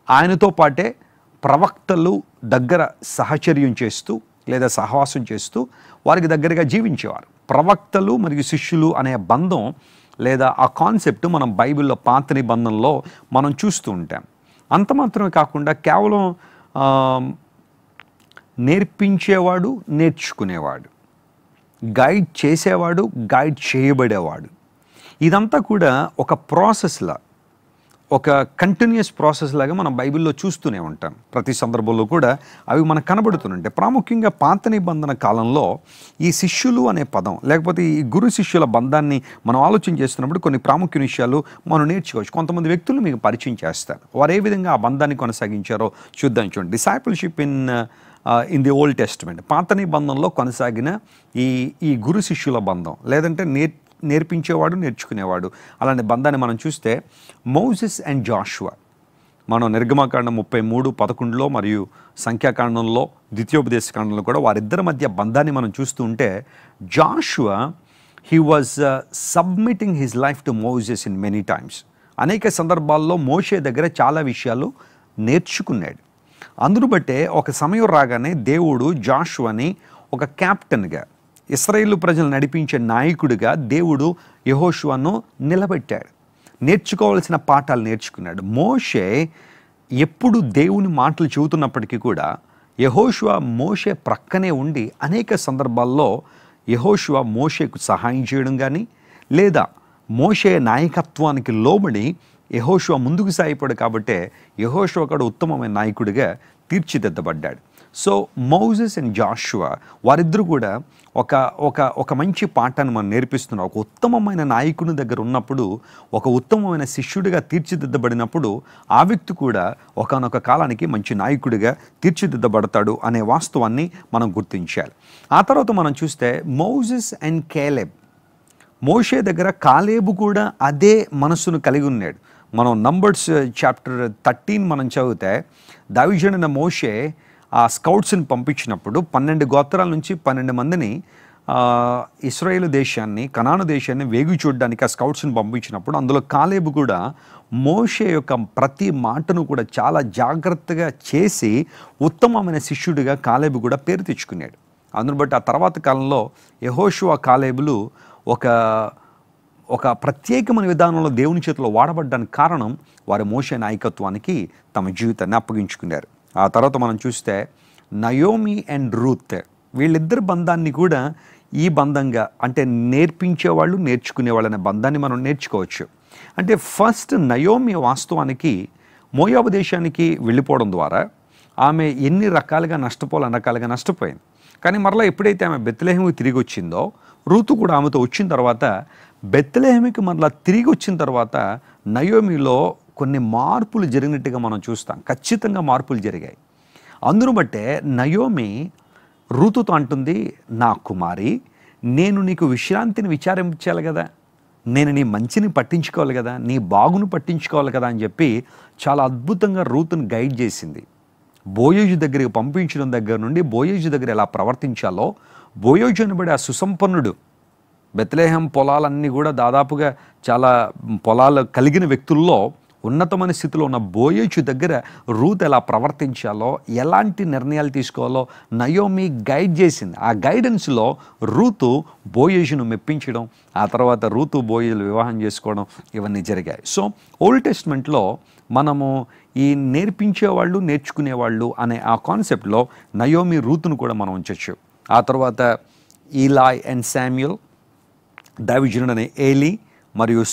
ఆయనతో పాటే ప్రవక్తలు దగ్గర సహచర్యం చేస్తూ లేదా సహవాసం చేస్తూ వారికి దగ్గరగా జీవించేవారు. ప్రవక్తలు మరియు శిష్యులు అనే బంధం లేదా ఆ కాన్సెప్ట్ మనం బైబిల్లో పాత నిబంధనలో మనం చూస్తూ ఉంటాం. అంత మాత్రమే కాకుండా కేవలం నేర్పించేవాడు, నేర్చుకునేవాడు, గైడ్ చేసేవాడు, గైడ్ చేయబడేవాడు, ఇదంతా కూడా ఒక ప్రాసెస్లా, ఒక కంటిన్యూస్ ప్రాసెస్ లాగా మనం బైబిల్లో చూస్తూనే ఉంటాం. ప్రతి సందర్భంలో కూడా అవి మనకు కనబడుతుంటాయి. ప్రాముఖ్యంగా పాత నిబంధన కాలంలో ఈ శిష్యులు అనే పదం లేకపోతే ఈ గురు శిష్యుల బంధాన్ని మనం ఆలోచన చేస్తున్నప్పుడు కొన్ని ప్రాముఖ్య విషయాలు మనం నేర్చుకోవచ్చు. కొంతమంది వ్యక్తులు మీకు పరిచయం చేస్తారు, వారు ఏ విధంగా ఆ బంధాన్ని కొనసాగించారో చూద్దాం. చూడండి, discipleship in the old testament, పాత నిబంధనలో కొనసాగిన ఈ గురు శిష్యుల బంధం లేదంటే నేర్పించేవాడు, నేర్చుకునేవాడు అలాంటి బంధాన్ని మనం చూస్తే మోసెస్ అండ్ జాషువా, మనం నిర్గమకాండం 33:11 మరియు సంఖ్యాకాండంలో ద్వితీయోపదేశకాండంలో కూడా వారిద్దరి మధ్య బంధాన్ని మనం చూస్తూ ఉంటే, Joshua he was submitting his life to Moses in many times. అనేక సందర్భాల్లో మోషే దగ్గర చాలా విషయాలు నేర్చుకున్నాడు. అందును బట్టే ఒక సమయం రాగానే దేవుడు జాషువాని ఒక క్యాప్టెన్గా, ఇశ్రాయేలు ప్రజలు నడిపించే నాయకుడిగా దేవుడు యెహోషువను నిలబెట్టాడు. నేర్చుకోవాల్సిన పాఠాలు నేర్చుకున్నాడు. మోషే ఎప్పుడు దేవుని మాటలు చెబుతున్నప్పటికీ కూడా యెహోషువ మోషే ప్రక్కనే ఉండి అనేక సందర్భాల్లో యెహోషువ మోషేకు సహాయం చేయడం కానీ లేదా మోషే నాయకత్వానికి లోబడి యెహోషువ ముందుకు సాగిపోయాడు. కాబట్టే యెహోషువ కూడా ఉత్తమమైన నాయకుడిగా తీర్చిదిద్దబడ్డాడు. సో మోసెస్ అండ్ జాషువా వారిద్దరూ కూడా ఒక మంచి పాఠాన్ని మనం నేర్పిస్తున్నారు. ఒక ఉత్తమమైన నాయకుని దగ్గర ఉన్నప్పుడు, ఒక ఉత్తమమైన శిష్యుడిగా తీర్చిదిద్దబడినప్పుడు ఆ వ్యక్తి కూడా ఒకానొక కాలానికి మంచి నాయకుడిగా తీర్చిదిద్దబడతాడు అనే వాస్తవాన్ని మనం గుర్తించాలి. ఆ తర్వాత మనం చూస్తే మోసెస్ అండ్ కేలెబ్, మోషే దగ్గర కాలేబు కూడా అదే మనసును కలిగి ఉన్నాడు. మనం నంబర్స్ చాప్టర్ 13 మనం చదివితే దావీదుడైన మోషే ఆ స్కౌట్స్ని పంపించినప్పుడు 12 గోత్రాల నుంచి 12 మందిని ఇశ్రాయేలు దేశాన్ని, కనాను దేశాన్ని వేగి చూడడానికి ఆ స్కౌట్స్ని పంపించినప్పుడు అందులో కాలేబు కూడా మోషే యొక్క ప్రతి మాటను కూడా చాలా జాగ్రత్తగా చేసి ఉత్తమమైన శిష్యుడిగా కాలేబు కూడా పేరు తెచ్చుకున్నాడు. అందును బట్టి ఆ తర్వాత కాలంలో యెహోషువ, కాలేబులు ఒక ప్రత్యేకమైన విధానంలో దేవుని చేతిలో వాడబడ్డానికి కారణం వారి మోషే నాయకత్వానికి తమ జీవితాన్ని అప్పగించుకున్నారు. ఆ తర్వాత మనం చూస్తే నయోమి అండ్ రూత్, వీళ్ళిద్దరి బంధాన్ని కూడా ఈ బంధంగా, అంటే నేర్పించేవాళ్ళు, నేర్చుకునేవాళ్ళు అనే బంధాన్ని మనం నేర్చుకోవచ్చు. అంటే ఫస్ట్ నయోమి వాస్తవానికి మోయాబు దేశానికి వెళ్ళిపోవడం ద్వారా ఆమె ఎన్ని రకాలుగా నష్టపోయింది. కానీ మరలా ఎప్పుడైతే ఆమె బెత్లెహేముకి తిరిగి వచ్చిందో, రూతు కూడా ఆమెతో వచ్చిన తర్వాత బెత్లెహేముకి మరలా తిరిగి వచ్చిన తర్వాత నయోమిలో కొన్ని మార్పులు జరిగినట్టుగా మనం చూస్తాం. ఖచ్చితంగా మార్పులు జరిగాయి. అందును బట్టే నయోమి రూతుతో అంటుంది, నా కుమారి, నేను నీకు విశ్రాంతిని విచారించాలి కదా, నేను నీ మంచిని పట్టించుకోవాలి కదా, నీ బాగును పట్టించుకోవాలి కదా అని చెప్పి చాలా అద్భుతంగా రూతును గైడ్ చేసింది. బోయోజు దగ్గరికి పంపించడం దగ్గర నుండి బోయోజు దగ్గర ఎలా ప్రవర్తించాలో, బోయోజు అనబడే ఆ సుసంపన్నుడు, బెత్లెహేం పొలాలన్నీ కూడా దాదాపుగా చాలా పొలాలు కలిగిన వ్యక్తుల్లో ఉన్నతమైన స్థితిలో ఉన్న బోయోజు దగ్గర రూత్ ఎలా ప్రవర్తించాలో, ఎలాంటి నిర్ణయాలు తీసుకోవాలో నయోమి గైడ్ చేసింది. ఆ గైడెన్స్లో రూతు బోయోజును మెప్పించడం, ఆ తర్వాత రూతు బోయోజులు వివాహం చేసుకోవడం ఇవన్నీ జరిగాయి. సో ఓల్డ్ టెస్ట్మెంట్లో మనము ఈ నేర్పించేవాళ్ళు నేర్చుకునేవాళ్ళు అనే ఆ కాన్సెప్ట్లో నయోమి రూతును కూడా మనం ఉంచవచ్చు. ఆ తర్వాత ఈలాయ్ అండ్ శామ్యుయల్, దైవజనుడనే ఏలీ మరియు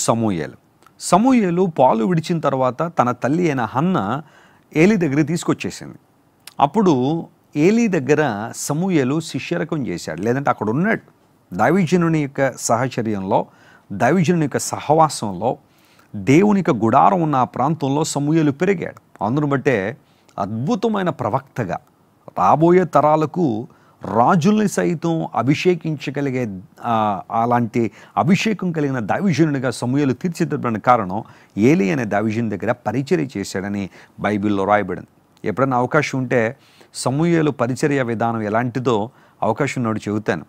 సమూయేలు పాలు విడిచిన తర్వాత తన తల్లి అయిన హన్న ఏలీ దగ్గరికి తీసుకొచ్చేసింది. అప్పుడు ఏలీ దగ్గర సమూయేలు శిష్యరకం చేశాడు, లేదంటే అక్కడ ఉన్నాడు. దైవజనుని యొక్క సహచర్యంలో, దైవజనుని యొక్క సహవాసంలో, దేవుని యొక్క గుడారం ఉన్న ఆ ప్రాంతంలో సమూయేలు పెరిగాడు. అందును బట్టే అద్భుతమైన ప్రవక్తగా రాబోయే తరాలకు రాజుల్ని సైతం అభిషేకించగలిగే అలాంటి అభిషేకం కలిగిన దైవజనుడిగా సమూయేలు తీర్చిదిద్దడానికి కారణం ఏలీ అనే దైవజనుడి దగ్గర పరిచర్య చేశాడని బైబిల్లో రాయబడింది. ఎప్పుడైనా అవకాశం ఉంటే సమూయేలు పరిచర్య విధానం ఎలాంటిదో అవకాశం ఉన్నప్పుడు చెబుతాను.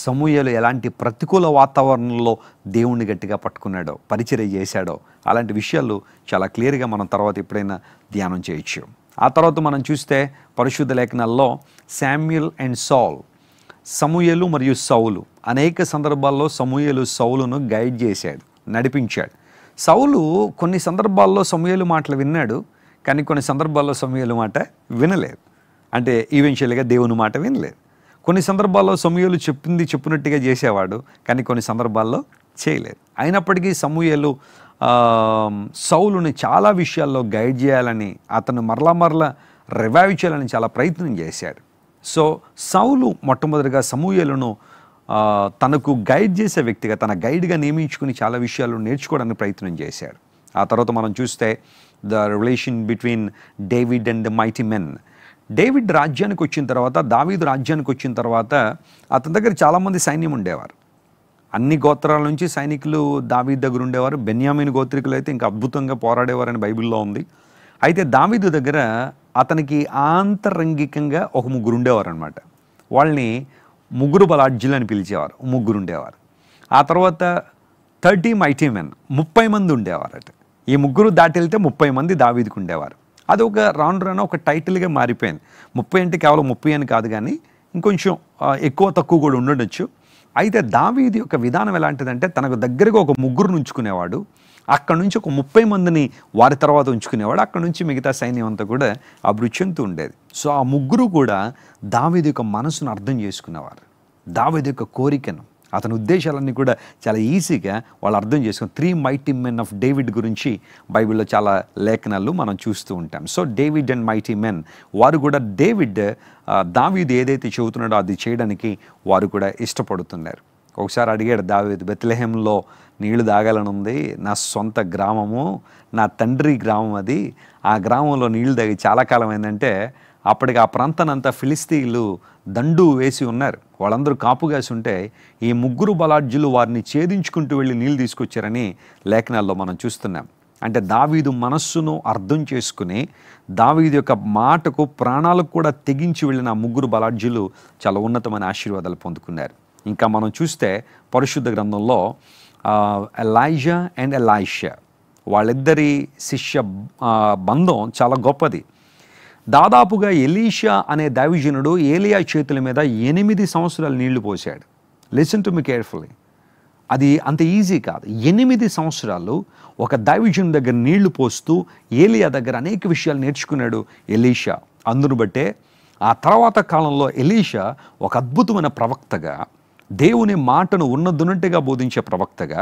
సమూయేలు ఎలాంటి ప్రతికూల వాతావరణంలో దేవుణ్ణి గట్టిగా పట్టుకున్నాడో, పరిచర్య చేశాడో, అలాంటి విషయాలు చాలా క్లియర్గా మనం తర్వాత ఎప్పుడైనా ధ్యానం చేయొచ్చు. ఆ తర్వాత మనం చూస్తే పరిశుద్ధ లేఖనాల్లో శామ్యుయల్ అండ్ సౌల్, సమూయేలు మరియు సౌలు, అనేక సందర్భాల్లో సమూయేలు సౌలును గైడ్ చేశాడు, నడిపించాడు. సౌలు కొన్ని సందర్భాల్లో సమూయేలు మాటలు విన్నాడు, కానీ కొన్ని సందర్భాల్లో సమూయేలు మాట వినలేదు. అంటే ఈవెన్చువల్గా దేవుని మాట వినలేదు. కొన్ని సందర్భాల్లో సమూయేలు చెప్పినట్టుగా చేసేవాడు, కానీ కొన్ని సందర్భాల్లో చేయలేదు. అయినప్పటికీ సమూయేలు సౌలుని చాలా విషయాల్లో గైడ్ చేయాలని, అతను మరలా రివైవ్ చేయాలని చాలా ప్రయత్నం చేశాడు. సో సౌలు మొట్టమొదటిగా సమూయేలును తనకు గైడ్ చేసే వ్యక్తిగా, తన గైడ్గా నియమించుకుని చాలా విషయాలు నేర్చుకోవడానికి ప్రయత్నం చేశాడు. ఆ తర్వాత మనం చూస్తే the relation between David and the mighty men. David రాజ్యానికి వచ్చిన తర్వాత, దావీదు రాజ్యానికి వచ్చిన తర్వాత అతని దగ్గర చాలామంది సైన్యం ఉండేవారు. అన్ని గోత్రాల నుంచి సైనికులు దావీదు దగ్గర ఉండేవారు. బెన్యామీను గోత్రికులు అయితే ఇంకా అద్భుతంగా పోరాడేవారని బైబిల్లో ఉంది. అయితే దావీదు దగ్గర అతనికి ఆంతరంగికంగా ఒక ముగ్గురు ఉండేవారు అనమాట. వాళ్ళని ముగ్గురు బలాఢ్యులు అని పిలిచేవారు, ముగ్గురు ఉండేవారు. ఆ తర్వాత 30 మైటీ మెన్, 30 మంది ఉండేవారట. ఈ ముగ్గురు దాటి వెళ్తే 30 మంది దావీదుకు ఉండేవారు. అది ఒక రాను ఒక టైటిల్గా మారిపోయింది. 30 అంటే కేవలం 30 అని కాదు, కానీ ఇంకొంచెం ఎక్కువ తక్కువ కూడా ఉండొచ్చు. అయితే దావీదు యొక్క విధానం ఎలాంటిదంటే, తనకు దగ్గరగా ఒక ముగ్గురు ఉంచుకునేవాడు, అక్కడ నుంచి ఒక 30 మందిని వారి తర్వాత ఉంచుకునేవాడు, అక్కడ నుంచి మిగతా సైన్యం అంతా కూడా అభివృద్ధి చెందుతూ ఉండేది. సో ఆ ముగ్గురు కూడా దావీదు యొక్క మనసును అర్థం చేసుకునేవారు, దావీదు యొక్క కోరికను, అతని ఉద్దేశాలన్నీ కూడా చాలా ఈజీగా వాళ్ళు అర్థం చేసుకుని 3 మైటీ మెన్ ఆఫ్ డేవిడ్ గురించి బైబిల్లో చాలా లేఖనాలు మనం చూస్తూ ఉంటాం. So David and mighty men, వారు కూడా దావీదు ఏదైతే చెబుతున్నాడో అది చేయడానికి వారు కూడా ఇష్టపడుతున్నారు. ఒకసారి అడిగాడు దావీదు, బెత్లెహేంలో నీళ్లు తాగాలని ఉంది, నా సొంత గ్రామము, నా తండ్రి గ్రామం అది, ఆ గ్రామంలో నీళ్లు తాగి చాలా కాలం అయిందంటే, అప్పటికి ఆ ప్రాంతానంతా ఫిలిస్తీన్లు దండు వేసి ఉన్నారు, వాళ్ళందరూ కాపుగాసి ఉంటే ఈ ముగ్గురు బలాఢ్యులు వారిని ఛేదించుకుంటూ వెళ్ళి నీళ్ళు తీసుకొచ్చారని లేఖనాల్లో మనం చూస్తున్నాం. అంటే దావీదు మనస్సును అర్థం చేసుకుని, దావీదు యొక్క మాటకు ప్రాణాలకు కూడా తెగించి వెళ్ళిన ముగ్గురు బలాఢ్యులు చాలా ఉన్నతమైన ఆశీర్వాదాలు పొందుకున్నారు. ఇంకా మనం చూస్తే పరిశుద్ధ గ్రంథంలో ఎలైజా అండ్ ఎలైషా, వాళ్ళిద్దరి శిష్య బంధం చాలా గొప్పది. దాదాపుగా ఎలీషా అనే దైవజనుడు ఏలియా చేతుల మీద 8 సంవత్సరాలు నీళ్లు పోశాడు. లిసన్ టు మీ కేర్ఫుల్లీ, అది అంత ఈజీ కాదు. 8 సంవత్సరాలు ఒక దైవజనుడి దగ్గర నీళ్లు పోస్తూ ఏలియా దగ్గర అనేక విషయాలు నేర్చుకున్నాడు ఎలీషా. అందును బట్టే ఆ తర్వాత కాలంలో ఎలీషా ఒక అద్భుతమైన ప్రవక్తగా, దేవుని మాటను ఉన్నదున్నట్టుగా బోధించే ప్రవక్తగా,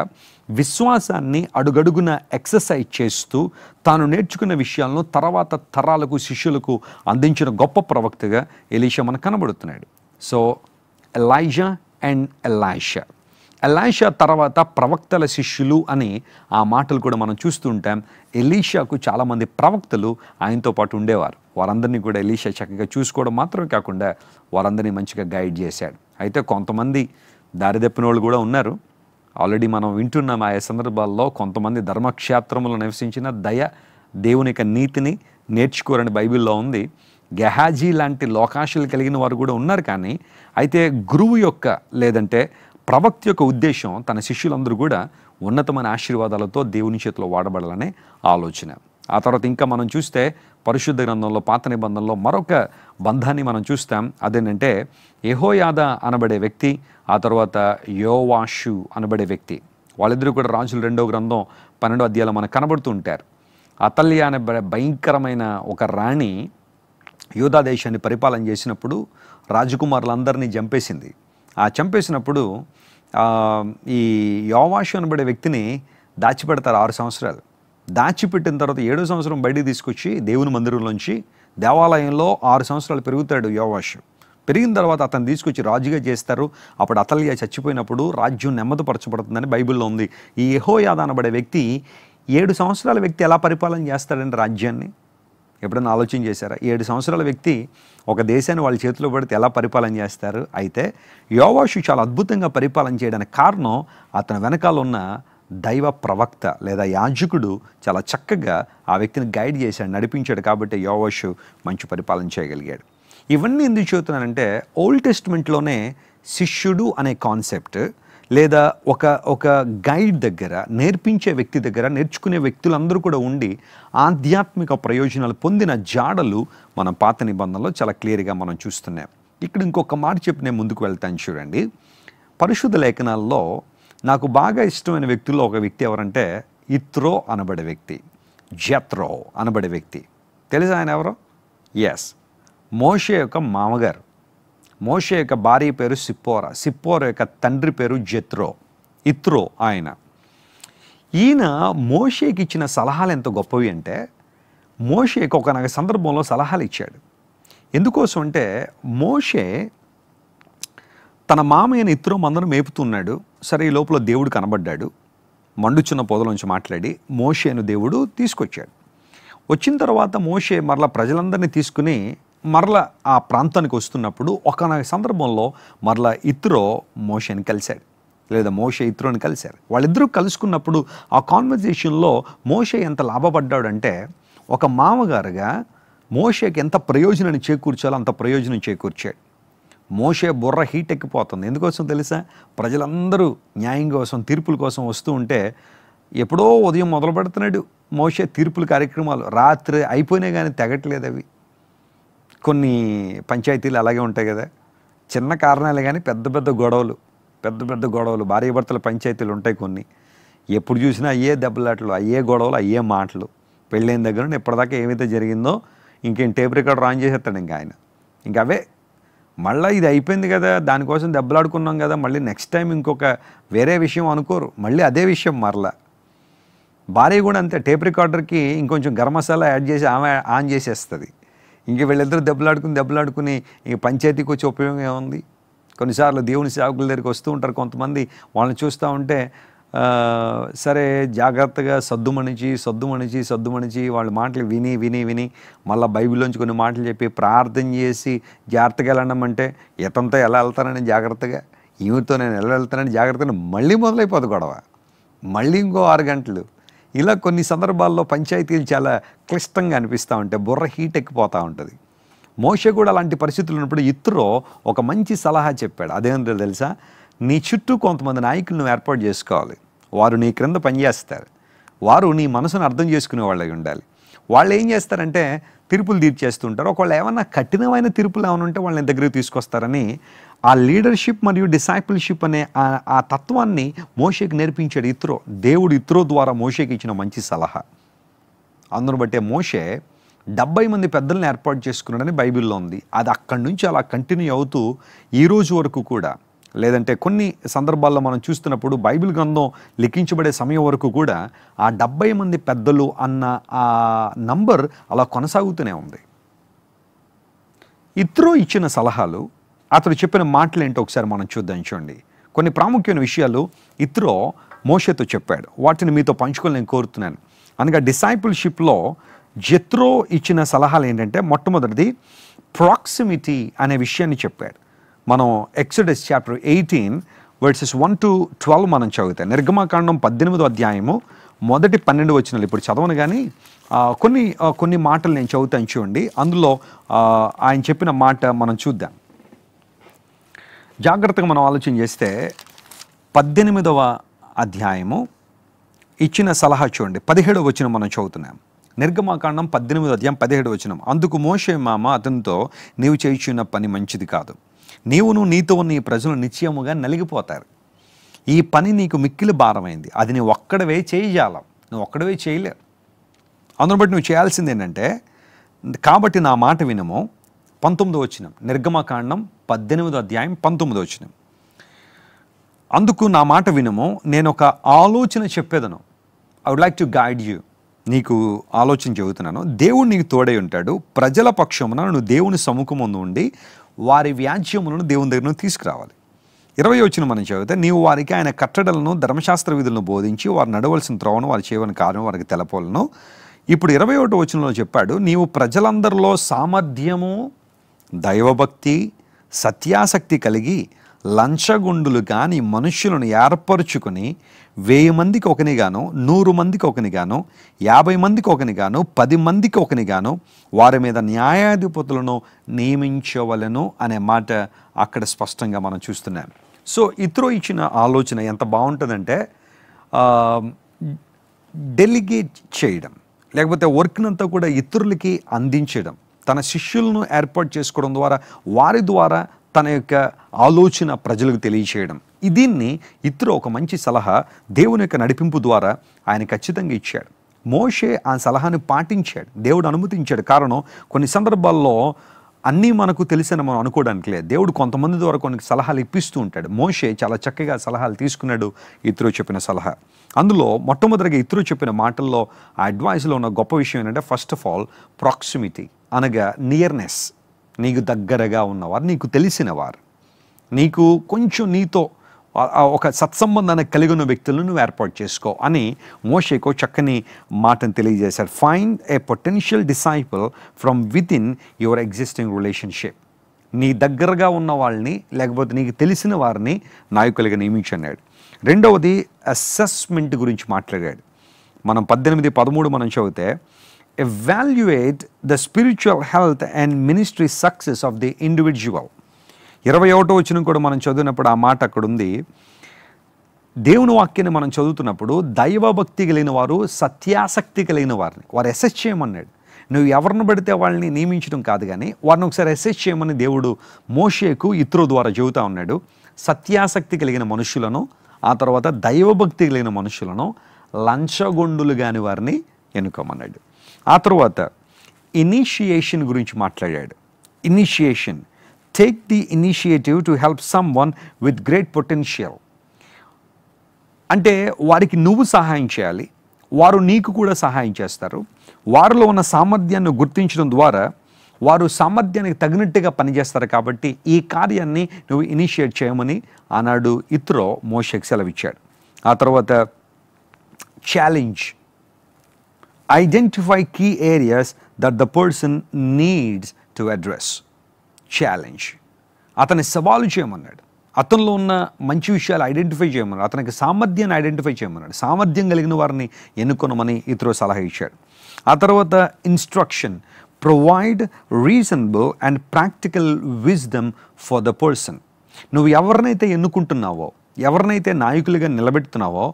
విశ్వాసాన్ని అడుగడుగున ఎక్సర్సైజ్ చేస్తూ తాను నేర్చుకున్న విషయాలను తర్వాత తరాలకు, శిష్యులకు అందించిన గొప్ప ప్రవక్తగా ఎలీషా మనకు కనబడుతున్నాడు. So Elijah and Elisha, Elisha తర్వాత ప్రవక్తల శిష్యులు అని ఆ మాటలు కూడా మనం చూస్తూ ఉంటాం. ఎలీషాకు చాలామంది ప్రవక్తలు ఆయనతో పాటు ఉండేవారు. వారందరినీ కూడా ఎలీషా చక్కగా చూసుకోవడం మాత్రమే కాకుండా వారందరినీ మంచిగా గైడ్ చేశాడు. అయితే కొంతమంది దారి తప్పిన వాళ్ళు కూడా ఉన్నారు. ఆల్రెడీ మనం వింటున్నాం ఆయా సందర్భాల్లో కొంతమంది ధర్మక్షేత్రములో నివసించిన దేవుని యొక్క నీతిని నేర్చుకోరని బైబిల్లో ఉంది. గెహాజీ లాంటి లోకాశలు కలిగిన వారు కూడా ఉన్నారు. కానీ అయితే గురువు యొక్క లేదంటే ప్రవక్త యొక్క ఉద్దేశం తన శిష్యులందరూ కూడా ఉన్నతమైన ఆశీర్వాదాలతో దేవుని చేతిలో వాడబడాలనే ఆలోచన. ఆ తర్వాత ఇంకా మనం చూస్తే పరిశుద్ధ గ్రంథంలో పాత నిబంధనలో మరొక బంధాన్ని మనం చూస్తాం. అదేంటంటే యెహోయాదా అనబడే వ్యక్తి, ఆ తర్వాత యోవాషు అనబడే వ్యక్తి, వాళ్ళిద్దరూ కూడా రాజుల 2వ గ్రంథం 12వ అధ్యాయంలో మనకు కనబడుతూ ఉంటారు. అతల్య అనే భయంకరమైన ఒక రాణి యూదా దేశాన్ని పరిపాలన చేసినప్పుడు రాజకుమారులందరినీ చంపేసింది. ఆ చంపేసినప్పుడు ఈ యోవాషు అనబడే వ్యక్తిని దాచిపెడతారు 6 సంవత్సరాలు. దాచిపెట్టిన తర్వాత 7వ సంవత్సరం బయటికి తీసుకొచ్చి దేవుని మందిరంలోంచి దేవాలయంలో 6 సంవత్సరాలు పెరుగుతాడు యోవాషు. పెరిగిన తర్వాత అతను తీసుకొచ్చి రాజుగా చేస్తారు. అప్పుడు అతల్య చచ్చిపోయినప్పుడు రాజ్యం నెమ్మదిపరచబడుతుందని బైబిల్లో ఉంది. ఈ యెహోయాదా అనబడే వ్యక్తి 7 సంవత్సరాల వ్యక్తి ఎలా పరిపాలన చేస్తాడంటే రాజ్యాన్ని ఎప్పుడైనా ఆలోచన చేశారా? 7 సంవత్సరాల వ్యక్తి ఒక దేశాన్ని వాళ్ళ చేతిలో పెడితే ఎలా పరిపాలన చేస్తారు? అయితే యోవాషు చాలా అద్భుతంగా పరిపాలన చేయడానికి కారణం అతని వెనకాల ఉన్న దైవ ప్రవక్త లేదా యాజకుడు చాలా చక్కగా ఆ వ్యక్తిని గైడ్ చేశాడు, నడిపించాడు. కాబట్టి యోవాషు మంచి పరిపాలన చేయగలిగాడు. ఇవన్నీ ఎందుకు చెబుతున్నానంటే ఓల్డ్ టెస్ట్మెంట్లోనే శిష్యుడు అనే కాన్సెప్ట్ లేదా ఒక గైడ్ దగ్గర, నేర్పించే వ్యక్తి దగ్గర నేర్చుకునే వ్యక్తులందరూ కూడా ఉండి ఆధ్యాత్మిక ప్రయోజనాలు పొందిన జాడలు మనం పాత నిబంధనలో చాలా క్లియర్గా మనం చూస్తున్నాం. ఇక్కడ ఇంకొక మాట చెప్పి నేను ముందుకు వెళ్తాను చూడండి. పరిశుద్ధ లేఖనాల్లో నాకు బాగా ఇష్టమైన వ్యక్తుల్లో ఒక వ్యక్తి ఎవరంటే ఇత్రో అనబడే వ్యక్తి, జెత్రో అనబడే వ్యక్తి. తెలుసా ఆయన ఎవరో? ఎస్, మోషే యొక్క మామగారు. మోషే యొక్క భార్య పేరు సిప్పోరా, సిప్పోరా యొక్క తండ్రి పేరు జెత్రో, ఇత్రో ఆయన. ఈయన మోషేకి ఇచ్చిన సలహాలు ఎంత గొప్పవి అంటే మోషేకి ఒక సందర్భంలో సలహాలు ఇచ్చాడు. ఎందుకోసం అంటే మోషే తన మామయ్యని ఇత్రో మందను మేపుతున్నాడు. సరే, ఈ లోపల దేవుడు కనబడ్డాడు, మండుచున్న పొదలోంచి మాట్లాడి మోషేను దేవుడు తీసుకొచ్చాడు. వచ్చిన తర్వాత మోషే మరలా ప్రజలందరినీ తీసుకుని మరలా ఆ ప్రాంతానికి వస్తున్నప్పుడు ఒక సందర్భంలో మరలా ఇత్రో మోషేని కలిశాడు, లేదా మోషే ఇత్రోని కలిశారు. వాళ్ళిద్దరూ కలుసుకున్నప్పుడు ఆ కాన్వర్జేషన్లో మోషే ఎంత లాభపడ్డాడంటే ఒక మామగారుగా మోషేకి ఎంత ప్రయోజనాన్ని చేకూర్చాలో అంత ప్రయోజనం చేకూర్చాడు. మోషే బుర్ర హీట్ ఎక్కిపోతుంది. ఎందుకోసం తెలుసా? ప్రజలందరూ న్యాయం కోసం, తీర్పుల కోసం వస్తూ ఉంటే ఎప్పుడో ఉదయం మొదలు పెడుతున్నాడు మోషే తీర్పుల కార్యక్రమాలు. రాత్రి అయిపోయినా కానీ తెగట్లేదు అవి. కొన్ని పంచాయతీలు అలాగే ఉంటాయి కదా, చిన్న కారణాలే కానీ పెద్ద పెద్ద గొడవలు భార్యాభర్తల పంచాయతీలు ఉంటాయి కొన్ని. ఎప్పుడు చూసినా అయ్యే దెబ్బలాటలు, అయ్యే గొడవలు, అయ్యే మాటలు. పెళ్ళైన దగ్గర నుండి ఇప్పటిదాకా ఏమైతే జరిగిందో ఇంకేం టేప్ రికార్డర్ ఆన్ చేసేస్తాడు ఇంకా ఆయన. ఇంకా అవే మళ్ళీ ఇది అయిపోయింది కదా, దానికోసం దెబ్బలాడుకున్నాం కదా, మళ్ళీ నెక్స్ట్ టైం ఇంకొక వేరే విషయం అనుకోరు, మళ్ళీ అదే విషయం మరలా. భార్య కూడా అంతే, టేప్ రికార్డర్కి ఇంకొంచెం గరం మసాలా యాడ్ చేసి ఆమె ఆన్ చేసేస్తుంది. ఇంక వీళ్ళిద్దరూ దెబ్బలాడుకుని ఇంక పంచాయతీకి వచ్చే ఉపయోగం ఏముంది? కొన్నిసార్లు దేవుని సేవకుల దగ్గరికి వస్తూ ఉంటారు కొంతమంది, వాళ్ళని చూస్తూ ఉంటే సరే జాగ్రత్తగా సద్దుమణిచి వాళ్ళ మాటలు విని మళ్ళీ బైబిల్లోంచి కొన్ని మాటలు చెప్పి ప్రార్థన చేసి జాగ్రత్తగా వెళ్ళమంటే ఇతంతో ఎలా వెళ్తానని జాగ్రత్తగా, ఈమెతో నేను ఎలా వెళ్తానని జాగ్రత్తగా, మళ్ళీ మొదలైపోదు గొడవ, మళ్ళీ ఇంకో 6 గంటలు. ఇలా కొన్ని సందర్భాల్లో పంచాయతీలు చాలా క్లిష్టంగా అనిపిస్తూ ఉంటాయి, బుర్ర హీట్ ఎక్కిపోతూ ఉంటుంది. మోషే కూడా అలాంటి పరిస్థితులు ఉన్నప్పుడు ఇత్రో ఒక మంచి సలహా చెప్పాడు. అదేంటో తెలుసా? నీ చుట్టూ కొంతమంది నాయకులను ఏర్పాటు చేసుకోవాలి. వారు నీ క్రింద పనిచేస్తారు. వారు నీ మనసును అర్థం చేసుకునే వాళ్ళై ఉండాలి. వాళ్ళు ఏం చేస్తారంటే తీర్పులు తీర్చేస్తుంటారు. ఒకవేళ ఏమన్నా కఠినమైన తీర్పులు ఏమైనా ఉంటే వాళ్ళని దగ్గరికి తీసుకొస్తారని ఆ లీడర్షిప్ మరియు డిసైపుల్షిప్ అనే ఆ తత్వాన్ని మోషేకి నేర్పించాడు ఇత్రో. దేవుడు ఇత్రో ద్వారా మోషేకి ఇచ్చిన మంచి సలహా. అందును బట్టే మోషే 70 మంది పెద్దలను ఏర్పాటు చేసుకున్నాడని బైబిల్లో ఉంది. అది అక్కడి నుంచి అలా కంటిన్యూ అవుతూ ఈ రోజు వరకు కూడా, లేదంటే కొన్ని సందర్భాల్లో మనం చూస్తున్నప్పుడు బైబిల్ గ్రంథం లిఖించబడే సమయం వరకు కూడా ఆ 70 మంది పెద్దలు అన్న ఆ నంబర్ అలా కొనసాగుతూనే ఉంది. ఇత్రో ఇచ్చిన సలహాలు, అతడు చెప్పిన మాటలు ఏంటో ఒకసారి మనం చూద్దాం. చూడండి, కొన్ని ప్రాముఖ్యమైన విషయాలు ఇత్రో మోషేతో చెప్పాడు. వాటిని మీతో పంచుకొని నేను కోరుతున్నాను. అనగా డిసైపుల్షిప్లో జెత్రో ఇచ్చిన సలహాలు ఏంటంటే మొట్టమొదటిది ప్రాక్సిమిటీ అనే విషయాన్ని చెప్పాడు. మనం ఎక్సోడస్ చాప్టర్ 18 వర్సెస్ 1-12 మనం చదివితే, నిర్గమకాండం 18వ అధ్యాయము మొదటి 12 వచనాలు ఇప్పుడు చదవను కానీ కొన్ని మాటలు నేను చదువుతాను చూడండి. అందులో ఆయన చెప్పిన మాట మనం చూద్దాం. జాగ్రత్తగా మనం ఆలోచన చేస్తే 18వ అధ్యాయము ఇచ్చిన సలహా చూడండి. 17వ వచనం మనం చదువుతున్నాం. నిర్గమకాండం 18వ అధ్యాయం 17వ వచనం. అందుకు మోషే మామ అతనితో, నీవు చేయుచున్న పని మంచిది కాదు. నీవును నీతో నీ ప్రజలు నిశ్చయముగా నలిగిపోతారు. ఈ పని నీకు మిక్కిలి భారమైంది. అది నువ్వు ఒక్కడవే చేయజాలం, నువ్వు ఒక్కడవే చేయలేవు. అందును బట్టి నువ్వు చేయాల్సింది ఏంటంటే, కాబట్టి నా మాట వినము. 19వ వచనం, నిర్గమకాండం 18వ అధ్యాయం 19వ వచనం. అందుకు నా మాట వినము, నేను ఒక ఆలోచన చెప్పేదను. I would like to guide you. నీకు ఆలోచన చెబుతున్నాను. దేవుడు నీకు తోడై ఉంటాడు. ప్రజల పక్షమున నువ్వు దేవుని సముఖముందు ఉండి వారి వ్యాజ్యములను దేవుని దగ్గర తీసుకురావాలి. 20వ వచనం మనం చదివితే, నీవు వారికి ఆయన కట్టడలను ధర్మశాస్త్ర విధులను బోధించి వారు నడవలసిన త్రోవను వారు చేయవని కార్యం వారికి తెలపాలను. ఇప్పుడు 21వ వచనంలో చెప్పాడు, నీవు ప్రజలందరిలో సామర్థ్యము, దైవభక్తి, సత్యాసక్తి కలిగి లంచగొండులు కాని మనుష్యులను ఏర్పరచుకుని 1000 మందికి ఒకనిగాను, 100 మందికి ఒకనిగాను, 50 మందికి ఒకనిగాను, 10 మందికి ఒకనిగాను వారి మీద న్యాయాధిపతులను నియమించవలను అనే మాట అక్కడ స్పష్టంగా మనం చూస్తున్నాం. సో ఇతరు ఇచ్చిన ఆలోచన ఎంత బాగుంటుందంటే, డెలిగేట్ చేయడం, లేకపోతే వర్క్నంతా కూడా ఇతరులకి అందించడం, తన శిష్యులను ఏర్పాటు చేసుకోవడం ద్వారా వారి ద్వారా తన యొక్క ఆలోచన ప్రజలకు తెలియచేయడం. దీన్ని ఇతరు ఒక మంచి సలహా దేవుని యొక్క నడిపింపు ద్వారా ఆయన ఖచ్చితంగా ఇచ్చాడు. మోషే ఆ సలహాను పాటించాడు, దేవుడు అనుమతించాడు. కారణం, కొన్ని సందర్భాల్లో అన్నీ మనకు తెలిసిన మనం అనుకోవడానికి లేదు. దేవుడు కొంతమంది ద్వారా కొన్ని సలహాలు ఇప్పిస్తూ ఉంటాడు. మోషే చాలా చక్కగా సలహాలు తీసుకున్నాడు ఇతరు చెప్పిన సలహా. అందులో మొట్టమొదటిగా ఇతరు చెప్పిన మాటల్లో ఆ అడ్వైస్లో ఉన్న గొప్ప విషయం ఏంటంటే, ఫస్ట్ ఆఫ్ ఆల్ ప్రాక్సిమిటీ, అనగా నియర్నెస్. నీకు దగ్గరగా ఉన్నవారు, నీకు తెలిసిన వారు, నీకు కొంచెం నీతో ఒక సత్సంబంధాన్ని కలిగి ఉన్న వ్యక్తులను నువ్వు ఏర్పాటు చేసుకో అని మోషేకు చక్కని మాటను తెలియజేశాడు. Find a potential disciple from with in your existing relationship. నీ దగ్గరగా ఉన్న వాళ్ళని, లేకపోతే నీకు తెలిసిన వారిని నాయకులుగా నియమించన్నాడు. రెండవది అసెస్మెంట్ గురించి మాట్లాడాడు. మనం 18-13 మనం చదివితే, evaluate the spiritual health and ministry success of the individual. 21వ వచనం కూడా మనం చదివినప్పుడు ఆ మాట అక్కడ ఉంది. దేవుని వాక్యాన్ని మనం చదువుతున్నప్పుడు దైవభక్తి కలిగిన వారు, సత్యాసక్తి కలిగిన వారిని వారు అసెస్ చేయమన్నాడు. నువ్వు ఎవరిని పడితే వాళ్ళని నియమించడం కాదు, కానీ వారిని ఒకసారి అసెస్ చేయమని దేవుడు మోషేకు ఇత్రో ద్వారా చెబుతా ఉన్నాడు. సత్యాసక్తి కలిగిన మనుషులను, ఆ తర్వాత దైవభక్తి కలిగిన మనుషులను, లంచగొండులు కాని వారిని ఎన్నుకోమన్నాడు. ఆ తర్వాత ఇనిషియేషన్ గురించి మాట్లాడాడు. Initiation, take the initiative to help some one with great potential. అంటే వారికి నువ్వు సహాయం చేయాలి, వారు నీకు కూడా సహాయం చేస్తారు. వారిలో ఉన్న సామర్థ్యాన్ని గుర్తించడం ద్వారా వారు సామర్థ్యానికి తగినట్టుగా పనిచేస్తారు. కాబట్టి ఈ కార్యాన్ని నువ్వు ఇనిషియేట్ చేయమని ఆనాడు ఇత్రో మోషేకు సెలవిచ్చాడు. ఆ తర్వాత challenge, identify key areas that the person needs to address. Challenge, అతని సవాలు చేయమన్నాడు. అతనిలో ఉన్న మంచి విషయాలు ఐడెంటిఫై చేయమన్నాడు. అతనికి సామర్థ్యాన్ని ఐడెంటిఫై చేయమన్నాడు. సామర్థ్యం కలిగిన వారిని ఎన్నుకొనమని ఇతరు సలహా ఇచ్చాడు. ఆ తర్వాత instruction, provide reasonable and practical wisdom for the person. నువ్వు ఎవరినైతే ఎన్నుకుంటున్నావో, ఎవరినైతే నాయకులుగా నిలబెడుతున్నావో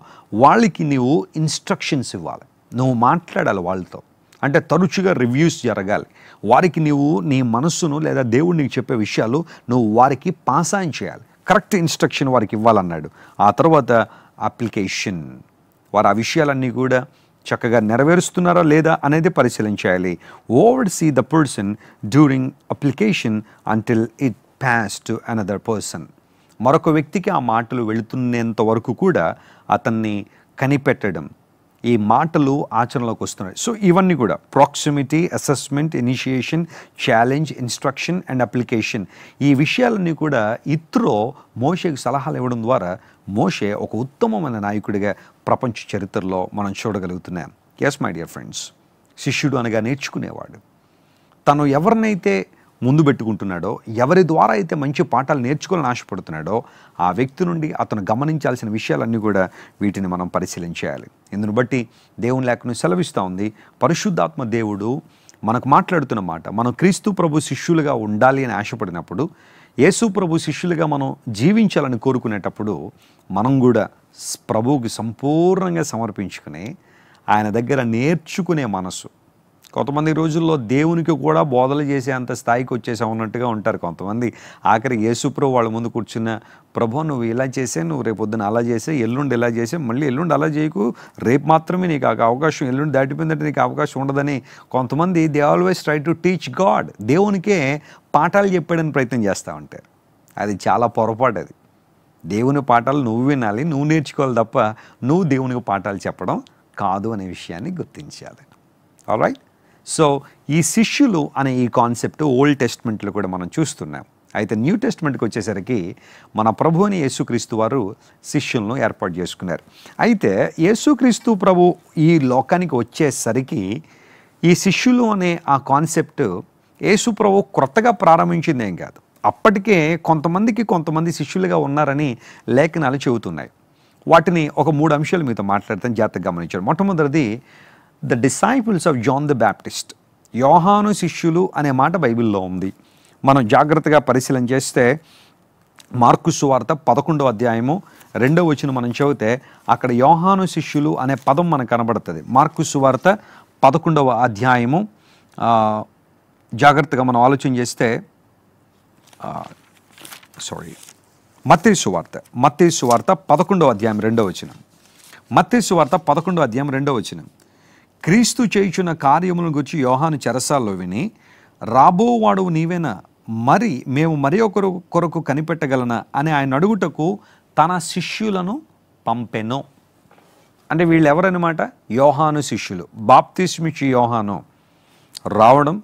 వాళ్ళకి నీవు ఇన్స్ట్రక్షన్స్ ఇవ్వాలి. నువ్వు మాట్లాడాలి వాళ్ళతో, అంటే తరచుగా రివ్యూస్ జరగాలి. వారికి నీవు నీ మనస్సును లేదా దేవుడు నీకు చెప్పే విషయాలు నువ్వు వారికి పాస్ ఆన్ చేయాలి. కరెక్ట్ ఇన్స్ట్రక్షన్ వారికి ఇవ్వాలన్నాడు. ఆ తర్వాత అప్లికేషన్, వారు ఆ విషయాలన్నీ కూడా చక్కగా నెరవేరుస్తున్నారా లేదా అనేది పరిశీలించాలి. Oversee the person during application until it pass to another person. మరొక వ్యక్తికి ఆ మాటలు వెళుతున్నంత వరకు కూడా అతన్ని కనిపెట్టడం, ఈ మాటలు ఆచరణలోకి వస్తున్నాయి. సో ఇవన్నీ కూడా proximity, assessment, initiation, challenge, instruction and application, ఈ విషయాలన్నీ కూడా ఇత్రో మోషేకు సలహాలు ఇవ్వడం ద్వారా మోషే ఒక ఉత్తమమైన నాయకుడిగా ప్రపంచ చరిత్రలో మనం చూడగలుగుతున్నాం. ఎస్ మై డియర్ ఫ్రెండ్స్, శిష్యుడు అనగా నేర్చుకునేవాడు. తను ఎవరినైతే ముందు పెట్టుకుంటున్నాడో, ఎవరి ద్వారా అయితే మంచి పాఠాలు నేర్చుకోవాలని ఆశపడుతున్నాడో ఆ వ్యక్తి నుండి అతను గమనించాల్సిన విషయాలన్నీ కూడా వీటిని మనం పరిశీలించాలి. ఇందును బట్టి దేవుని లేఖను సెలవిస్తూ ఉంది, పరిశుద్ధాత్మ దేవుడు మనకు మాట్లాడుతున్న మాట, మనం క్రీస్తు ప్రభు శిష్యులుగా ఉండాలి అని ఆశపడినప్పుడు, యేసు ప్రభు శిష్యులుగా మనం జీవించాలని కోరుకునేటప్పుడు మనం కూడా ప్రభువుకి సంపూర్ణంగా సమర్పించుకుని ఆయన దగ్గర నేర్చుకునే మనసు. కొంతమంది రోజుల్లో దేవునికి కూడా బోధలు చేసే అంత స్థాయికి వచ్చేసా ఉన్నట్టుగా ఉంటారు కొంతమంది. ఆఖరి యేసుప్రభు వాళ్ళ ముందు కూర్చున్న, ప్రభు నువ్వు ఇలా చేసే, నువ్వు రేపు పొద్దున అలా చేసే, ఎల్లుండి ఇలా చేసే, మళ్ళీ ఎల్లుండి అలా చేయకు, రేపు మాత్రమే నీకు అవకాశం, ఎల్లుండి దాటిపోయిందంటే నీకు అవకాశం ఉండదని కొంతమంది they always try to teach God. దేవునికే పాఠాలు చెప్పాడని ప్రయత్నం చేస్తూ ఉంటారు. అది చాలా పొరపాటు. అది దేవుని పాఠాలు నువ్వు వినాలి, నువ్వు నేర్చుకోవాలి తప్ప నువ్వు దేవునికి పాఠాలు చెప్పడం కాదు అనే విషయాన్ని గుర్తించాలి. ఆల్రైట్. సో ఈ శిష్యులు అనే ఈ కాన్సెప్ట్ ఓల్డ్ టెస్ట్మెంట్లో కూడా మనం చూస్తున్నాం. అయితే న్యూ టెస్ట్మెంట్కి వచ్చేసరికి మన ప్రభు అని యేసుక్రీస్తు వారు శిష్యులను ఏర్పాటు చేసుకున్నారు. అయితే యేసుక్రీస్తు ప్రభు ఈ లోకానికి వచ్చేసరికి ఈ శిష్యులు అనే ఆ కాన్సెప్ట్ యేసు ప్రభు క్రొత్తగా ప్రారంభించింది ఏం కాదు. అప్పటికే కొంతమంది శిష్యులుగా ఉన్నారని లేఖనాలు చెబుతున్నాయి. వాటిని ఒక 3 అంశాలు మీతో మాట్లాడతాను, జాగ్రత్తగా గమనించారు. మొట్టమొదటిది the disciples of John the Baptist. Yohanu శిష్యులు అనే మాట బైబిల్లో ఉంది. మనం జాగ్రత్తగా పరిశీలన చేస్తే మార్కు సువార్త 11వ అధ్యాయము 2వ వచనం మనం చదివితే అక్కడ యోహాను శిష్యులు అనే పదం మనకు కనబడుతుంది. మార్కు సువార్త 11వ అధ్యాయము జాగ్రత్తగా మనం ఆలోచన చేస్తే మత్తయి సువార్త 11వ అధ్యాయం 2వ వచనం. మత్తయి సువార్త 11వ అధ్యాయం 2వ వచనం. క్రీస్తు చేయుచున్న కార్యములను గురించి యోహాను చెరసాల్లో విని, రాబోవాడు నీవేనా, మరి మేము మరి ఒకరు కొరకు కనిపెట్టగలనా అని ఆయన అడుగుటకు తన శిష్యులను పంపెను. అంటే వీళ్ళు ఎవరన్నమాట? యోహాను శిష్యులు. బాప్తిస్మిచ్చి యోహాను రావడం,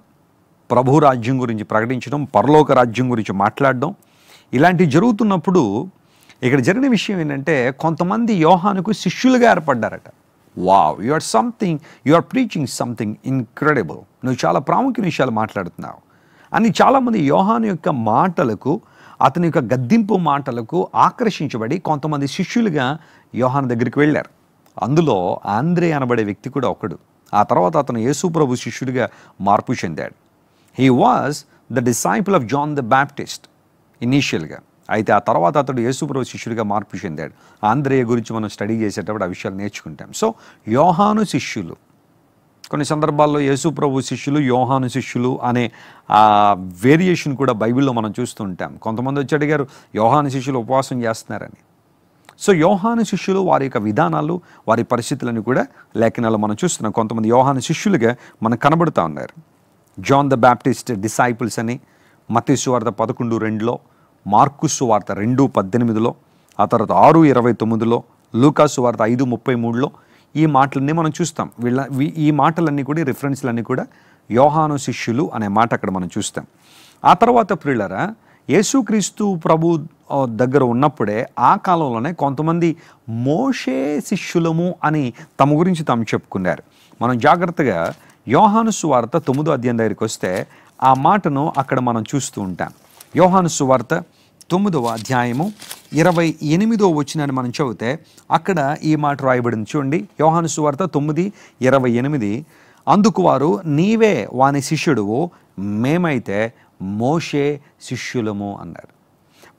ప్రభు రాజ్యం గురించి ప్రకటించడం, పరలోక రాజ్యం గురించి మాట్లాడడం, ఇలాంటివి జరుగుతున్నప్పుడు ఇక్కడ జరిగిన విషయం ఏంటంటే కొంతమంది యోహానుకు శిష్యులుగా ఏర్పడ్డారట. Wow, you are preaching something incredible, నువ్వు చాలా ప్రాముఖ్య విషయాలు మాట్లాడుతున్నావు అని చాలామంది యోహాను యొక్క మాటలకు, అతని యొక్క గద్దింపు మాటలకు ఆకర్షించబడి కొంతమంది శిష్యులుగా యోహాను దగ్గరికి వెళ్ళారు. అందులో ఆంద్రే అనబడే వ్యక్తి కూడా ఒకడు. ఆ తర్వాత అతను యేసు ప్రభు శిష్యుడిగా మార్పు చెందాడు. He was the disciple of John the Baptist ఇనీషియల్గా. అయితే ఆ తర్వాత అతడు యేసుప్రభు శిష్యుడిగా మార్పు చెందాడు. ఆంద్రేయ గురించి మనం స్టడీ చేసేటప్పుడు ఆ విషయాలు నేర్చుకుంటాం. సో యోహాను శిష్యులు, కొన్ని సందర్భాల్లో యేసుప్రభు శిష్యులు, యోహాను శిష్యులు అనే వేరియేషన్ కూడా బైబిల్లో మనం చూస్తుంటాం. కొంతమంది వచ్చి అడిగారు యోహాను శిష్యులు ఉపవాసం చేస్తున్నారని. సో యోహాను శిష్యులు వారి యొక్క విధానాలు, వారి పరిస్థితులను కూడా లేఖనాలు మనం చూస్తున్నాం. కొంతమంది యోహాను శిష్యులుగా మనకు కనబడుతూ ఉన్నారు. జాన్ ద బ్యాప్టిస్ట్ డిసైపుల్స్ అని మత్తయి సువార్త 11:2లో, మార్కు సువార్త 2:18లో, ఆ తర్వాత 6:29లో, లూకా సువార్త 5:33లో ఈ మాటలన్నీ మనం చూస్తాం. ఈ మాటలన్నీ కూడా, రిఫరెన్స్లన్నీ కూడా యోహాను శిష్యులు అనే మాట అక్కడ మనం చూస్తాం. ఆ తర్వాత ప్రియులారా, యేసుక్రీస్తు ప్రభు దగ్గర ఉన్నప్పుడే ఆ కాలంలోనే కొంతమంది మోషే శిష్యులము అని తమ గురించి తాము చెప్పుకున్నారు. మనం జాగ్రత్తగా యోహాను సువార్త 9వ అధ్యాయం దగ్గరికి వస్తే ఆ మాటను అక్కడ మనం చూస్తూ ఉంటాం. యోహాను సువార్త 9వ అధ్యాయము 28వ వచనాన్ని మనం చదివితే అక్కడ ఈ మాట రాయబడింది చూడండి. యోహాను సువార్త 9:28. అందుకు వారు, నీవే వాని శిష్యుడువు, మేమైతే మోషే శిష్యులము అన్నారు.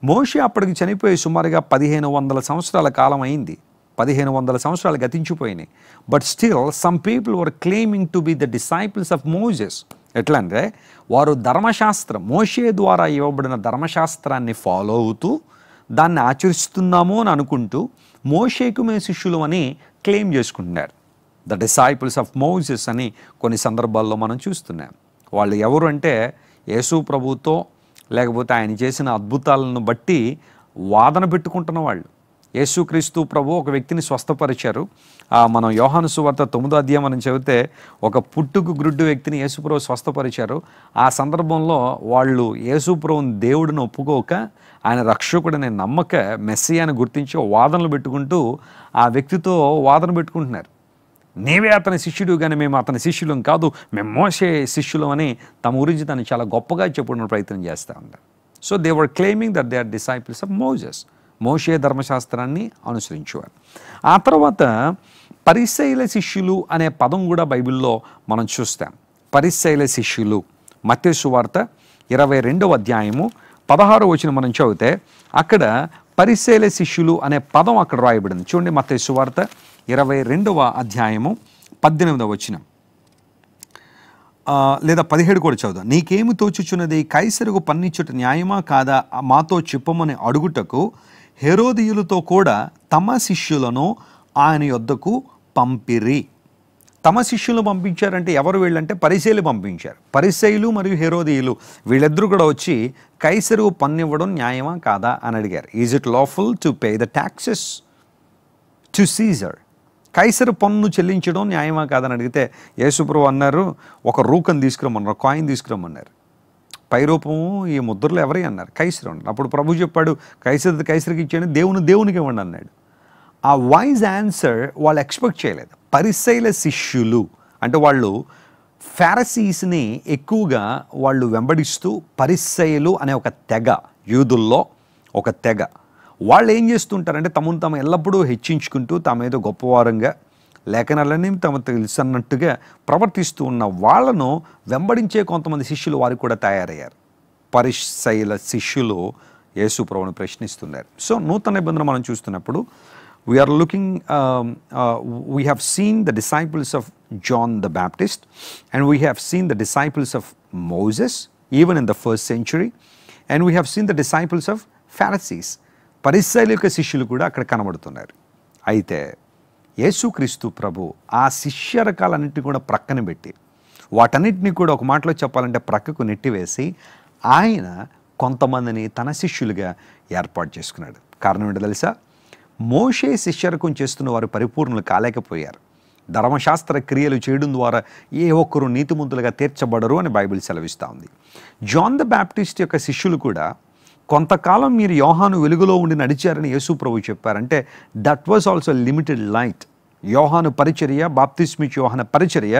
మోషే అప్పటికి చనిపోయి సుమారుగా 1500 సంవత్సరాల కాలం అయింది. 1500 సంవత్సరాలు గతించిపోయినాయి. But still some people were claiming to be the disciples of Moses. ఎట్లా అంటే వారు ధర్మశాస్త్రం, మోషే ద్వారా ఇవ్వబడిన ధర్మశాస్త్రాన్ని ఫాలో అవుతూ దాన్ని ఆచరిస్తున్నాము అని అనుకుంటూ మోషేకు మేము శిష్యులు అని క్లెయిమ్ చేసుకుంటున్నారు. ద డిసైపుల్స్ ఆఫ్ మోజెస్ అని కొన్ని సందర్భాల్లో మనం చూస్తున్నాం. వాళ్ళు ఎవరు అంటే యేసు ప్రభుతో లేకపోతే ఆయన చేసిన అద్భుతాలను బట్టి వాదన పెట్టుకుంటున్న వాళ్ళు. యేసుక్రీస్తు ప్రభు ఒక వ్యక్తిని స్వస్థపరిచారు. మనం యోహాను సువార్త 9వ అధ్యాయం మనం చదివితే ఒక పుట్టుకు గ్రుడ్డు వ్యక్తిని యేసుప్రభు స్వస్థపరిచారు. ఆ సందర్భంలో వాళ్ళు యేసుప్రభుని దేవుడిని ఒప్పుకోక, ఆయన రక్షకుడని నమ్మక, మెస్సియాని గుర్తించి వాదనలు పెట్టుకుంటూ ఆ వ్యక్తితో వాదన పెట్టుకుంటున్నారు. నీవే అతని శిష్యుడు కానీ మేము అతని శిష్యులం కాదు, మేము మోషే శిష్యులం అని తమ గురించి తను చాలా గొప్పగా చెప్పుకునే ప్రయత్నం చేస్తూ ఉంటారు. So they were claiming that they are disciples of Moses. మోషే ధర్మశాస్త్రాన్ని అనుసరించేవారు. ఆ తర్వాత పరిసయ్యుల శిష్యులు అనే పదం కూడా బైబిల్లో మనం చూస్తాం. పరిసయ్యుల శిష్యులు మత్తయి సువార్త 22వ అధ్యాయము 16వ వచనం మనం చదివితే అక్కడ పరిసయ్యుల శిష్యులు అనే పదం అక్కడ రాయబడింది. చూడండి, మత్తయి సువార్త 22వ అధ్యాయము 18వ వచనం లేదా 17 కూడా చదువుదాం. నీకేమి తోచుచున్నది? కైసరుకు పన్నిచ్చుట న్యాయమా కాదా మాతో చెప్పమని అడుగుటకు హెరోదీయులతో కూడా తమ శిష్యులను ఆయన యొద్దకు పంపిరి. తమ శిష్యులు పంపించారంటే ఎవరు వీళ్ళంటే పరిసయ్యులు పంపించారు. పరిసయ్యులు మరియు హెరోదీయులు వీళ్ళిద్దరూ కూడా వచ్చి కైసరుకు పన్నివ్వడం న్యాయమా కాదా అని అడిగారు. Is it lawful to pay the taxes to Caesar? కైసరు పన్ను చెల్లించడం న్యాయమా కాదని అడిగితే యేసుప్రభువు అన్నారు, ఒక రూకం తీసుకురమ్మన్నారు, కాయిన్ తీసుకురమ్మన్నారు. పై రూపము ఈ ముద్రలు ఎవరి అన్నారు? కైసరు అన్నారు. అప్పుడు ప్రభు చెప్పాడు, కైసరు కైసరికి ఇచ్చాడు, దేవునికి ఇవ్వండి అన్నాడు. ఆ వైజ్ ఆన్సర్ వాళ్ళు ఎక్స్పెక్ట్ చేయలేదు. పరిసయ్యుల శిష్యులు అంటే వాళ్ళు ఫారిసీస్ని ఎక్కువగా వాళ్ళు వెంబడిస్తూ, పరిసయ్యులు అనే ఒక తెగ, యూదుల్లో ఒక తెగ, వాళ్ళు ఏం చేస్తుంటారంటే తమను తాము ఎల్లప్పుడూ హెచ్చించుకుంటూ తామేదో గొప్పవారంగా లేఖనాలన్నీ తమ తెలుసు అన్నట్టుగా ప్రవర్తిస్తూ ఉన్న వాళ్ళను వెంబడించే కొంతమంది శిష్యులు వారికి కూడా తయారయ్యారు. పరిసయ్యుల శిష్యులు యేసు ప్రభువును ప్రశ్నిస్తున్నారు. సో నూతన నిబంధన మనం చూస్తున్నప్పుడు we're looking, we have seen the disciples of John the Baptist and we have seen the disciples of Moses even in the first century and we have seen the disciples of Pharisees. పరిసయ్యుల యొక్క శిష్యులు కూడా అక్కడ కనబడుతున్నారు. అయితే యేసుక్రీస్తు ప్రభు ఆ శిష్య రకాలన్నింటినీ కూడా ప్రక్కన పెట్టి, వాటన్నిటిని కూడా ఒక మాటలో చెప్పాలంటే ప్రక్కకు నెట్టివేసి ఆయన కొంతమందిని తన శిష్యులుగా ఏర్పాటు చేసుకున్నాడు. కారణం ఏంటో తెలుసా? మోషే శిష్యరకం చేస్తున్న వారు పరిపూర్ణులు కాలేకపోయారు. ధర్మశాస్త్ర క్రియలు చేయడం ద్వారా ఏ ఒక్కరు నీతిమంతులుగా తీర్చబడరు అని బైబిల్ సెలవిస్తూ ఉంది. జాన్ ద బ్యాప్టిస్ట్ యొక్క శిష్యులు కూడా కొంతకాలం మీరు యోహాను వెలుగులో ఉండి నడిచారని యేసు ప్రభు చెప్పారంటే that was also limited light. యోహాను పరిచర్య, బాప్తిస్మిచ్చు యోహాను పరిచర్య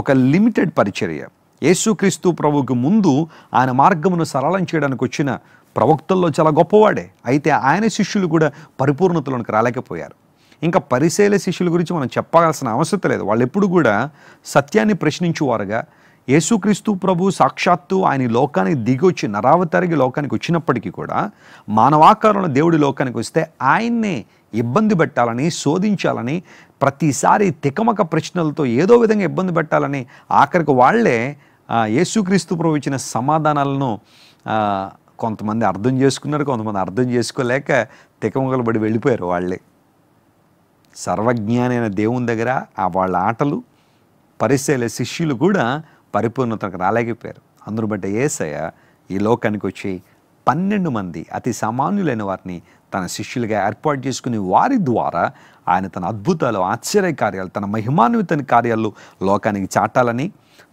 ఒక లిమిటెడ్ పరిచర్య. యేసుక్రీస్తు ప్రభువుకు ముందు ఆయన మార్గమును సరళం చేయడానికి వచ్చిన ప్రవక్తల్లో చాలా గొప్పవాడే. అయితే ఆయన శిష్యులు కూడా పరిపూర్ణతలోనికి రాలేకపోయారు. ఇంకా పరిసయ్యుల శిష్యుల గురించి మనం చెప్పాల్సిన అవసరం లేదు. వాళ్ళు ఎప్పుడు కూడా సత్యాన్ని ప్రశ్నించువారుగా, యేసుక్రీస్తు ప్రభు సాక్షాత్తు ఆయన లోకానికి దిగొచ్చి నరావతారికి లోకానికి వచ్చినప్పటికీ కూడా మానవాకారంలో దేవుడి లోకానికి వస్తే ఆయన్నే ఇబ్బంది పెట్టాలని, శోధించాలని, ప్రతిసారి తికమక ప్రశ్నలతో ఏదో విధంగా ఇబ్బంది పెట్టాలని ఆఖరికి వాళ్లే యేసుక్రీస్తు ప్రభు ఇచ్చిన సమాధానాలను కొంతమంది అర్థం చేసుకున్నారు, కొంతమంది అర్థం చేసుకోలేక తికమకలు పడి వెళ్ళిపోయారు. వాళ్ళే సర్వజ్ఞాని అయిన దేవుని దగ్గర వాళ్ళ ఆటలు, పరిసయ్యుల శిష్యులు కూడా పరిపూర్ణతకు రాలేకపోయారు. అందరూ బట్టి యేసయ్య ఈ లోకానికి వచ్చి 12 మంది అతి సామాన్యులైన వారిని తన శిష్యులుగా ఏర్పాటు చేసుకుని వారి ద్వారా ఆయన తన అద్భుతాలు, ఆశ్చర్య కార్యాలు, తన మహిమాన్విత కార్యాలు లోకానికి చాటాలని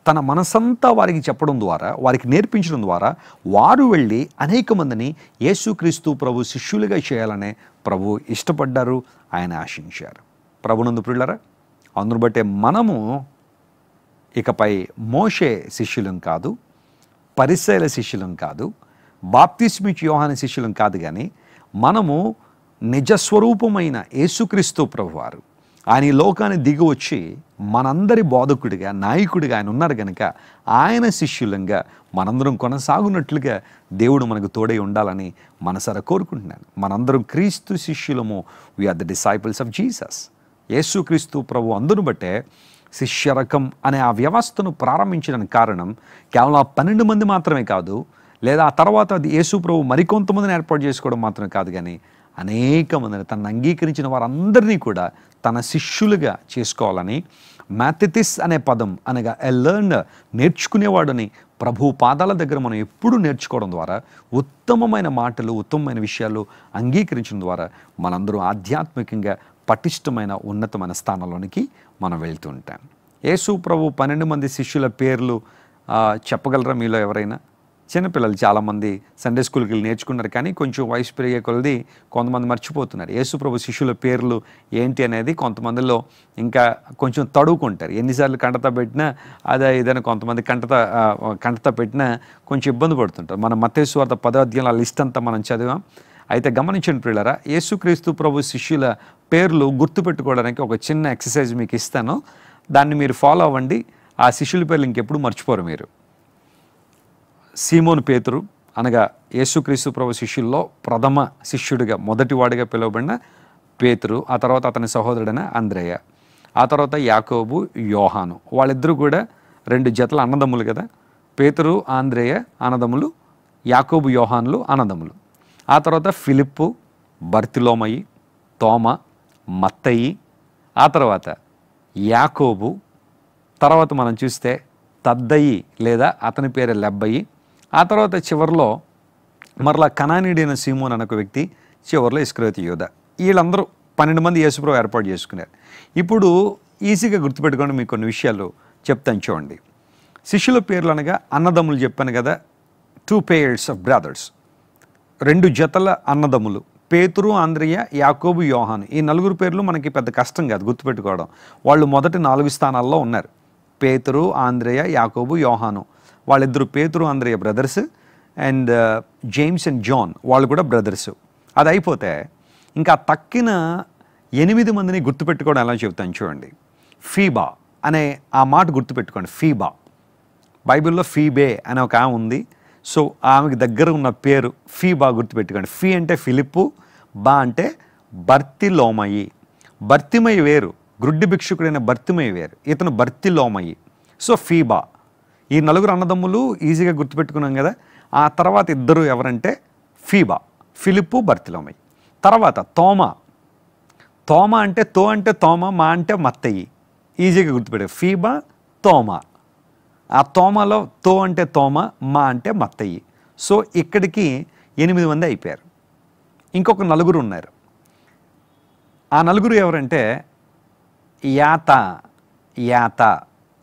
తన మనసంతా వారికి చెప్పడం ద్వారా, వారికి నేర్పించడం ద్వారా వారు వెళ్ళి అనేక మందిని యేసుక్రీస్తు ప్రభు శిష్యులుగా చేయాలనే ప్రభు ఇష్టపడ్డారు, ఆయన ఆశించారు. ప్రభునందు ప్రియులారా, అందును బట్టే మనము ఇకపై మోషే శిష్యులం కాదు, పరిసయ్యుల శిష్యులం కాదు, బాప్తిస్మిచ్చు యోహాను శిష్యులం కాదు, కానీ మనము నిజస్వరూపమైన యేసుక్రీస్తు ప్రభువారు ఆయన ఈ లోకాన్ని దిగి వచ్చి మనందరి బోధకుడిగా, నాయకుడిగా ఆయన ఉన్నారు కనుక ఆయన శిష్యులంగా మనందరం కొనసాగునట్లుగా దేవుడు మనకు తోడై ఉండాలని మనసారా కోరుకుంటున్నాను. మనందరం క్రీస్తు శిష్యులము. We're the disciples of Jesus. యేసుక్రీస్తు ప్రభు అందును బట్టే శిష్యరకం అనే ఆ వ్యవస్థను ప్రారంభించడానికి కారణం కేవలం 12 మంది మాత్రమే కాదు, లేదా ఆ తర్వాత అది యేసు ప్రభు మరికొంతమందిని ఏర్పాటు చేసుకోవడం మాత్రమే కాదు, కానీ అనేక మందిని తనను అంగీకరించిన వారందరినీ కూడా తన శిష్యులుగా చేసుకోవాలని, మ్యాథెటిస్ అనే పదం అనగా ఎ లెర్నర్, నేర్చుకునేవాడని ప్రభు పాదాల దగ్గర మనం ఎప్పుడూ నేర్చుకోవడం ద్వారా, ఉత్తమమైన మాటలు, ఉత్తమమైన విషయాలు అంగీకరించడం ద్వారా మనందరూ ఆధ్యాత్మికంగా పటిష్టమైన ఉన్నతమైన స్థానంలోనికి మనం వెళ్తూ ఉంటాం. యేసు ప్రభు 12 మంది శిష్యుల పేర్లు చెప్పగలరా మీలో ఎవరైనా? చిన్నపిల్లలు చాలామంది సండే స్కూల్కి వెళ్ళి నేర్చుకున్నారు, కానీ కొంచెం వయసు పెరిగే కొలది కొంతమంది మర్చిపోతున్నారు. యేసుప్రభు శిష్యుల పేర్లు ఏంటి అనేది కొంతమందిలో ఇంకా కొంచెం తడువుకుంటారు. ఎన్నిసార్లు కంటత పెట్టినా అదే ఏదైనా కొంతమంది కంటత పెట్టినా కొంచెం ఇబ్బంది పడుతుంటారు. మన మత్తయి సువార్త 10వ అధ్యాయంలో ఆ లిస్ట్ అంతా మనం చదివాం. అయితే గమనించండి ప్రియులారా, యేసుక్రీస్తు ప్రభు శిష్యుల పేర్లు గుర్తుపెట్టుకోవడానికి ఒక చిన్న ఎక్సర్సైజ్ మీకు ఇస్తాను. దాన్ని మీరు ఫాలో అవ్వండి. ఆ శిష్యుల పేర్లు ఇంకెప్పుడు మర్చిపోరు మీరు. సీమోను పేతురు అనగా యేసుక్రీస్తు ప్రభు శిష్యుల్లో ప్రథమ శిష్యుడిగా మొదటివాడిగా పిలువబడిన పేతురు, ఆ తర్వాత అతని సహోదరుడైన అంద్రేయ, ఆ తర్వాత యాకోబు, యోహాను. వాళ్ళిద్దరూ కూడా 2 జతల అన్నదమ్ములు కదా. పేతురు ఆంద్రేయ అన్నదమ్ములు, యాకోబు యోహానులు అన్నదమ్ములు. ఆ తర్వాత ఫిలిప్పు, బర్తిలోమయి, తోమ, మత్తయి, ఆ తర్వాత యాకోబు, తర్వాత మనం చూస్తే తద్దయి లేదా అతని పేరు లెబ్బయి, ఆ తర్వాత చివరిలో మరలా కనానీయుడైన సీమోన్ అనే ఒక వ్యక్తి, చివరిలో ఇస్కరియోతు యూదా. వీళ్ళందరూ 12 మంది యేసుప్రభు ఏర్పాటు చేసుకున్నారు. ఇప్పుడు ఈజీగా గుర్తుపెట్టుకోండి, మీకు కొన్ని విషయాలు చెప్తాను చూడండి. శిష్యుల పేర్లు అనగా అన్నదమ్ములు చెప్పాను కదా, 2 pairs of brothers, 2 జతల అన్నదమ్ములు, పేతురు, ఆంద్రియ, యాకోబు, యోహాను. ఈ 4 పేర్లు మనకి పెద్ద కష్టం కాదు గుర్తుపెట్టుకోవడం. వాళ్ళు మొదటి 4 స్థానాల్లో ఉన్నారు. పేతురు, ఆంద్రియ, యాకోబు, యోహాను. వాళ్ళిద్దరు పేతురు ఆంద్రియ brothers, and James and John వాళ్ళు కూడా బ్రదర్స్. అది అయిపోతే ఇంకా తక్కిన 8 మందిని గుర్తుపెట్టుకోవడం ఎలా చెబుతాను చూడండి. ఫీబా అనే ఆ మాట గుర్తుపెట్టుకోండి. ఫీబా, బైబిల్లో ఫీబే అనే ఒక ఆమె ఉంది. సో ఆమెకి దగ్గర ఉన్న పేరు ఫీబా గుర్తుపెట్టుకోండి. ఫీ అంటే ఫిలిప్పు, బా అంటే బర్తిలోమయి. బర్తిమయి వేరు, గ్రుడ్డి భిక్షుకుడైన బర్తిమయి వేరు, ఇతను బర్తిలోమయి. So FIBA. ఈ 4 అన్నదమ్ములు ఈజీగా గుర్తుపెట్టుకున్నాం కదా. ఆ తర్వాత ఇద్దరు ఎవరంటే ఫీబా, ఫిలిప్పు, బర్తిలోమయి. తర్వాత తోమ. తోమ అంటే తో అంటే తోమ, మా అంటే మత్తయి. ఈజీగా గుర్తుపెట్టారు. ఫీబా, తోమ. ఆ తోమలో తో అంటే తోమ, మా అంటే మత్తయి. సో ఇక్కడికి 8 మంది అయిపోయారు. ఇంకొక 4 ఉన్నారు. ఆ 4 ఎవరంటే యాత,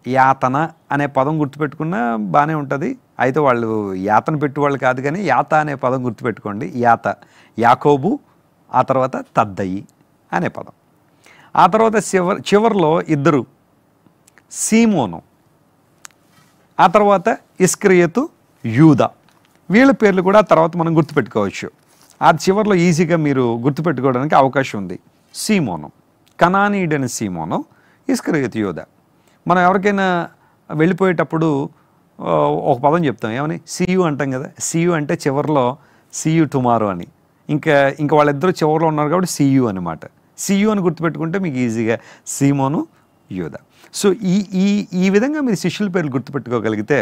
యాతన అనే పదం గుర్తుపెట్టుకున్నా బాగానే ఉంటుంది. అయితే వాళ్ళు యాతన పెట్టువాళ్ళు కాదు, కానీ యాత అనే పదం గుర్తుపెట్టుకోండి. యాత, యాకోబు, ఆ తర్వాత తద్దయి అనే పదం. ఆ తర్వాత చివరిలో ఇద్దరు, సీమోను, ఆ తర్వాత ఇస్కరియోతు యూదా. వీళ్ళ పేర్లు కూడా తర్వాత మనం గుర్తుపెట్టుకోవచ్చు. ఆ చివరిలో ఈజీగా మీరు గుర్తుపెట్టుకోవడానికి అవకాశం ఉంది. సీమోను, కనానీయుడైన సీమోను, ఇస్కరియోతు యూదా. మనం ఎవరికైనా వెళ్ళిపోయేటప్పుడు ఒక పదం చెప్తాం, ఏమని? సీయు అంటాం కదా. సీయు అంటే చివరిలో సీయు టుమారో అని. ఇంకా వాళ్ళిద్దరూ చివరిలో ఉన్నారు కాబట్టి సీయు అనమాట. సీయు అని గుర్తుపెట్టుకుంటే మీకు ఈజీగా సీమోను, యూదా. సో ఈ విధంగా మీరు శిష్యుల పేర్లు గుర్తుపెట్టుకోగలిగితే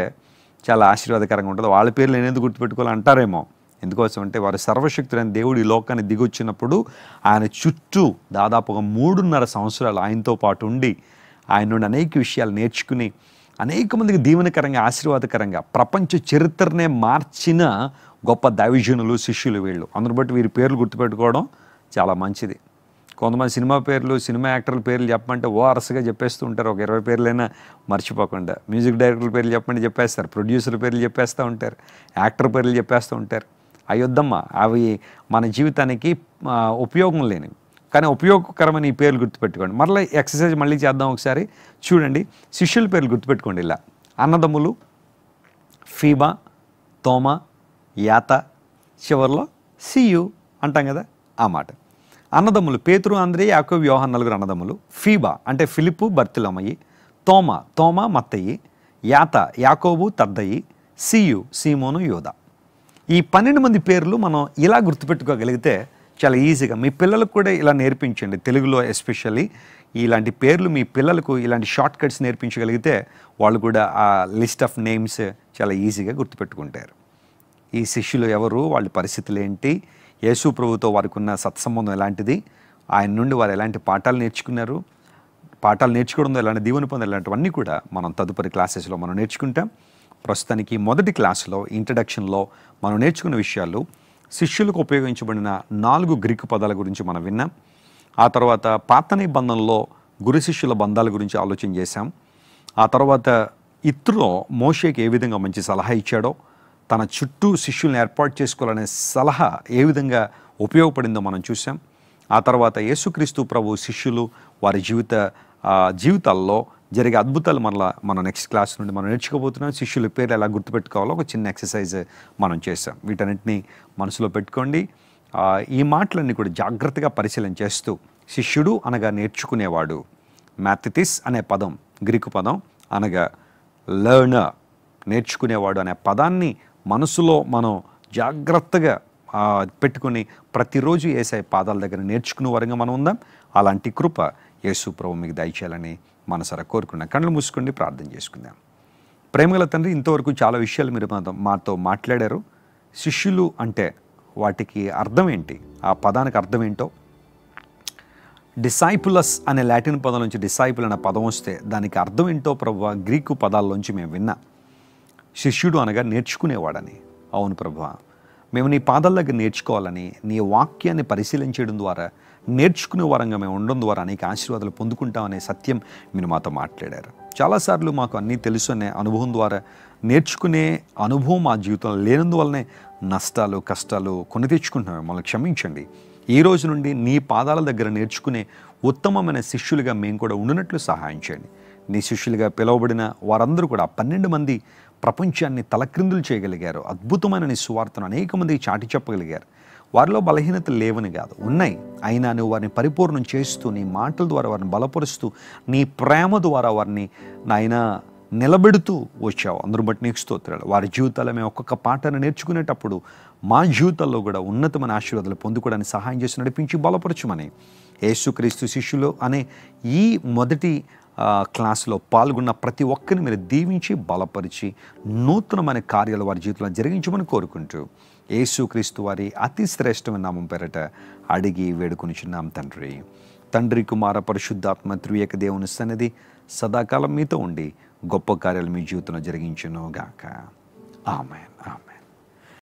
చాలా ఆశీర్వాదకరంగా ఉంటుంది. వాళ్ళ పేర్లు నేను ఎందుకు గుర్తుపెట్టుకోవాలి అంటారేమో. ఎందుకోసం అంటే వారు సర్వశక్తులైన దేవుడు ఈ లోకాన్ని దిగొచ్చినప్పుడు ఆయన చుట్టూ దాదాపు ఒక 3.5 సంవత్సరాలు ఆయనతో పాటు ఉండి ఆయన నుండి అనేక విషయాలు నేర్చుకుని అనేక మందికి దీవెనకరంగా, ఆశీర్వాదకరంగా ప్రపంచ చరిత్రనే మార్చిన గొప్ప దైవజనులు, శిష్యులు వీళ్ళు. అందును బట్టి వీరి పేర్లు గుర్తుపెట్టుకోవడం చాలా మంచిది. కొంతమంది సినిమా పేర్లు, సినిమా యాక్టర్ల పేర్లు చెప్పమంటే వరుసగా చెప్పేస్తూ ఉంటారు. ఒక 20 పేర్లైనా మర్చిపోకుండా. మ్యూజిక్ డైరెక్టర్ల పేర్లు చెప్పమంటే చెప్పేస్తారు, ప్రొడ్యూసర్ పేర్లు చెప్పేస్తూ ఉంటారు, యాక్టర్ పేర్లు చెప్పేస్తూ ఉంటారు. అయ్యొద్దమ్మా, అవి మన జీవితానికి ఉపయోగం లేనివి. కానీ ఉపయోగకరమైన ఈ పేర్లు గుర్తుపెట్టుకోండి. మరలా ఎక్సర్సైజ్ మళ్ళీ చేద్దాం ఒకసారి. చూడండి, శిష్యుల పేర్లు గుర్తుపెట్టుకోండి. ఇలా అన్నదమ్ములు ఫీబా, తోమ, యాత, చివరిలో సియు అంటాం కదా ఆ మాట. అన్నదమ్ములు పేతురు, ఆంద్రేయ, యాకోబు, యోహాను 4 అన్నదమ్ములు. ఫీబా అంటే ఫిలిప్పు, బర్తిలోమయి. తోమ మత్తయి. యాత యాకోబు, తద్దయి. సియు సీమోను, యూదా. ఈ 12 మంది పేర్లు మనం ఇలా గుర్తుపెట్టుకోగలిగితే చాలా ఈజీగా మీ పిల్లలకు కూడా ఇలా నేర్పించండి. తెలుగులో ఎస్పెషల్లీ ఇలాంటి పేర్లు మీ పిల్లలకు ఇలాంటి షార్ట్ కట్స్ నేర్పించగలిగితే వాళ్ళు కూడా ఆ లిస్ట్ ఆఫ్ నేమ్స్ చాలా ఈజీగా గుర్తుపెట్టుకుంటారు. ఈ శిష్యులు ఎవరు, వాళ్ళ పరిస్థితులు ఏంటి, యేసు ప్రభుతో వారికి ఉన్న సత్సంబంధం ఎలాంటిది, ఆయన నుండి వారు ఎలాంటి పాఠాలు నేర్చుకున్నారు, పాఠాలు నేర్చుకోవడంలో ఎలాంటి దీవెన పొందారు, ఇలాంటివన్నీ కూడా మనం తదుపరి క్లాసెస్లో మనం నేర్చుకుంటాం. ప్రస్తుతానికి మొదటి క్లాసులో ఇంట్రడక్షన్లో మనం నేర్చుకున్న విషయాలు శిష్యులకు ఉపయోగించబడిన 4 గ్రీకు పదాల గురించి మనం విన్నాం. ఆ తర్వాత పాత నిబంధనలో గురు శిష్యుల బంధాల గురించి ఆలోచన చేశాం. ఆ తర్వాత ఇత్రులో మోషేకి ఏ విధంగా మంచి సలహా ఇచ్చాడో, తన చుట్టూ శిష్యుల్ని ఏర్పాటు చేసుకోవాలనే సలహా ఏ విధంగా ఉపయోగపడిందో మనం చూసాం. ఆ తర్వాత యేసుక్రీస్తు ప్రభు శిష్యులు వారి జీవితాల్లో జరిగే అద్భుతాలు మనం నెక్స్ట్ క్లాస్ నుండి మనం నేర్చుకోబోతున్నాం. శిష్యుల పేర్లు ఎలా గుర్తుపెట్టుకోవాలో ఒక చిన్న ఎక్సర్సైజ్ మనం చేసాం. వీటన్నిటిని మనసులో పెట్టుకోండి. ఈ మాటలన్నీ కూడా జాగ్రత్తగా పరిశీలన చేస్తూ, శిష్యుడు అనగా నేర్చుకునేవాడు, మ్యాథితిస్ అనే పదం గ్రీకు పదం అనగా లెర్నర్, నేర్చుకునేవాడు అనే పదాన్ని మనసులో మనం జాగ్రత్తగా పెట్టుకుని ప్రతిరోజు యేసయ్య పాదాల దగ్గర నేర్చుకునే వారంగా మనం ఉందాం. అలాంటి కృప యేసు ప్రభు మీకు దయచేయాలని మనసారా కోరుకున్నాం. కళ్ళు మూసుకోండి, ప్రార్థన చేసుకుందాం. ప్రేమగల తండ్రి, ఇంతవరకు చాలా విషయాలు మీరు మాతో మాట్లాడారు. శిష్యులు అంటే వాటికి అర్థం ఏంటి, ఆ పదానికి అర్థం ఏంటో, డిసైపులస్ అనే లాటిన్ పదం నుంచి డిసైపుల్ అనే పదం వస్తే దానికి అర్థం ఏంటో ప్రభువా గ్రీకు పదాల్లోంచి మేము విన్నా. శిష్యుడు అనగా నేర్చుకునేవాడని. అవును ప్రభువా, మేము నీ పాదాల దగ్గర నేర్చుకోవాలని, నీ వాక్యాన్ని పరిశీలించడం ద్వారా నేర్చుకునే వారంగా మేము ఉండడం ద్వారా అనేక ఆశీర్వాదాలు పొందుకుంటామనే సత్యం మీరు మాతో మాట్లాడారు. చాలాసార్లు మాకు అన్నీ తెలుసు అనే అనుభవం ద్వారా నేర్చుకునే అనుభవం మా జీవితంలో లేనందువల్లనే నష్టాలు, కష్టాలు కొని తెచ్చుకుంటున్నాం. మమ్మల్ని క్షమించండి. ఈ రోజు నుండి నీ పాదాల దగ్గర నేర్చుకునే ఉత్తమమైన శిష్యులుగా మేము కూడా ఉండినట్లు సహాయం చేయండి. నీ శిష్యులుగా పిలువబడిన వారందరూ కూడా 12 మంది ప్రపంచాన్ని తలక్రిందులు చేయగలిగారు. అద్భుతమైన నీ సువార్తను అనేక మందికి చాటి చెప్పగలిగారు. వారిలో బలహీనతలు లేవని కాదు, ఉన్నాయి. అయినా నువ్వు వారిని పరిపూర్ణం చేస్తూ, నీ మాటల ద్వారా వారిని బలపరుస్తూ, నీ ప్రేమ ద్వారా వారిని నాయన నిలబెడుతూ వచ్చావు. అందరూ బట్టి నీకు స్తోత్రాలు. వారి జీవితాల్లో మేము ఒక్కొక్క పాఠాన్ని నేర్చుకునేటప్పుడు మా జీవితాల్లో కూడా ఉన్నతమైన ఆశీర్వాదాలు పొందుకోవడానికి సహాయం చేసి నడిపించి బలపరచుమని యేసుక్రీస్తు శిష్యులు అనే ఈ మొదటి క్లాసులో పాల్గొన్న ప్రతి ఒక్కరిని మీరు దీవించి బలపరిచి నూతనమైన కార్యాలు వారి జీవితంలో జరిగించమని కోరుకుంటూ యేసుక్రీస్తు వారి అతి శ్రేష్టమైన నామం పేరట అడిగి వేడుకొనిచున్నాం తండ్రి. తండ్రి, కుమార, పరిశుద్ధాత్మ త్రియేక దేవుని సన్నిధి సదాకాలం మీతో ఉండి గొప్ప కార్యాలు మీ జీవితంలో జరిగించును గాక. ఆమేన్, ఆమేన్.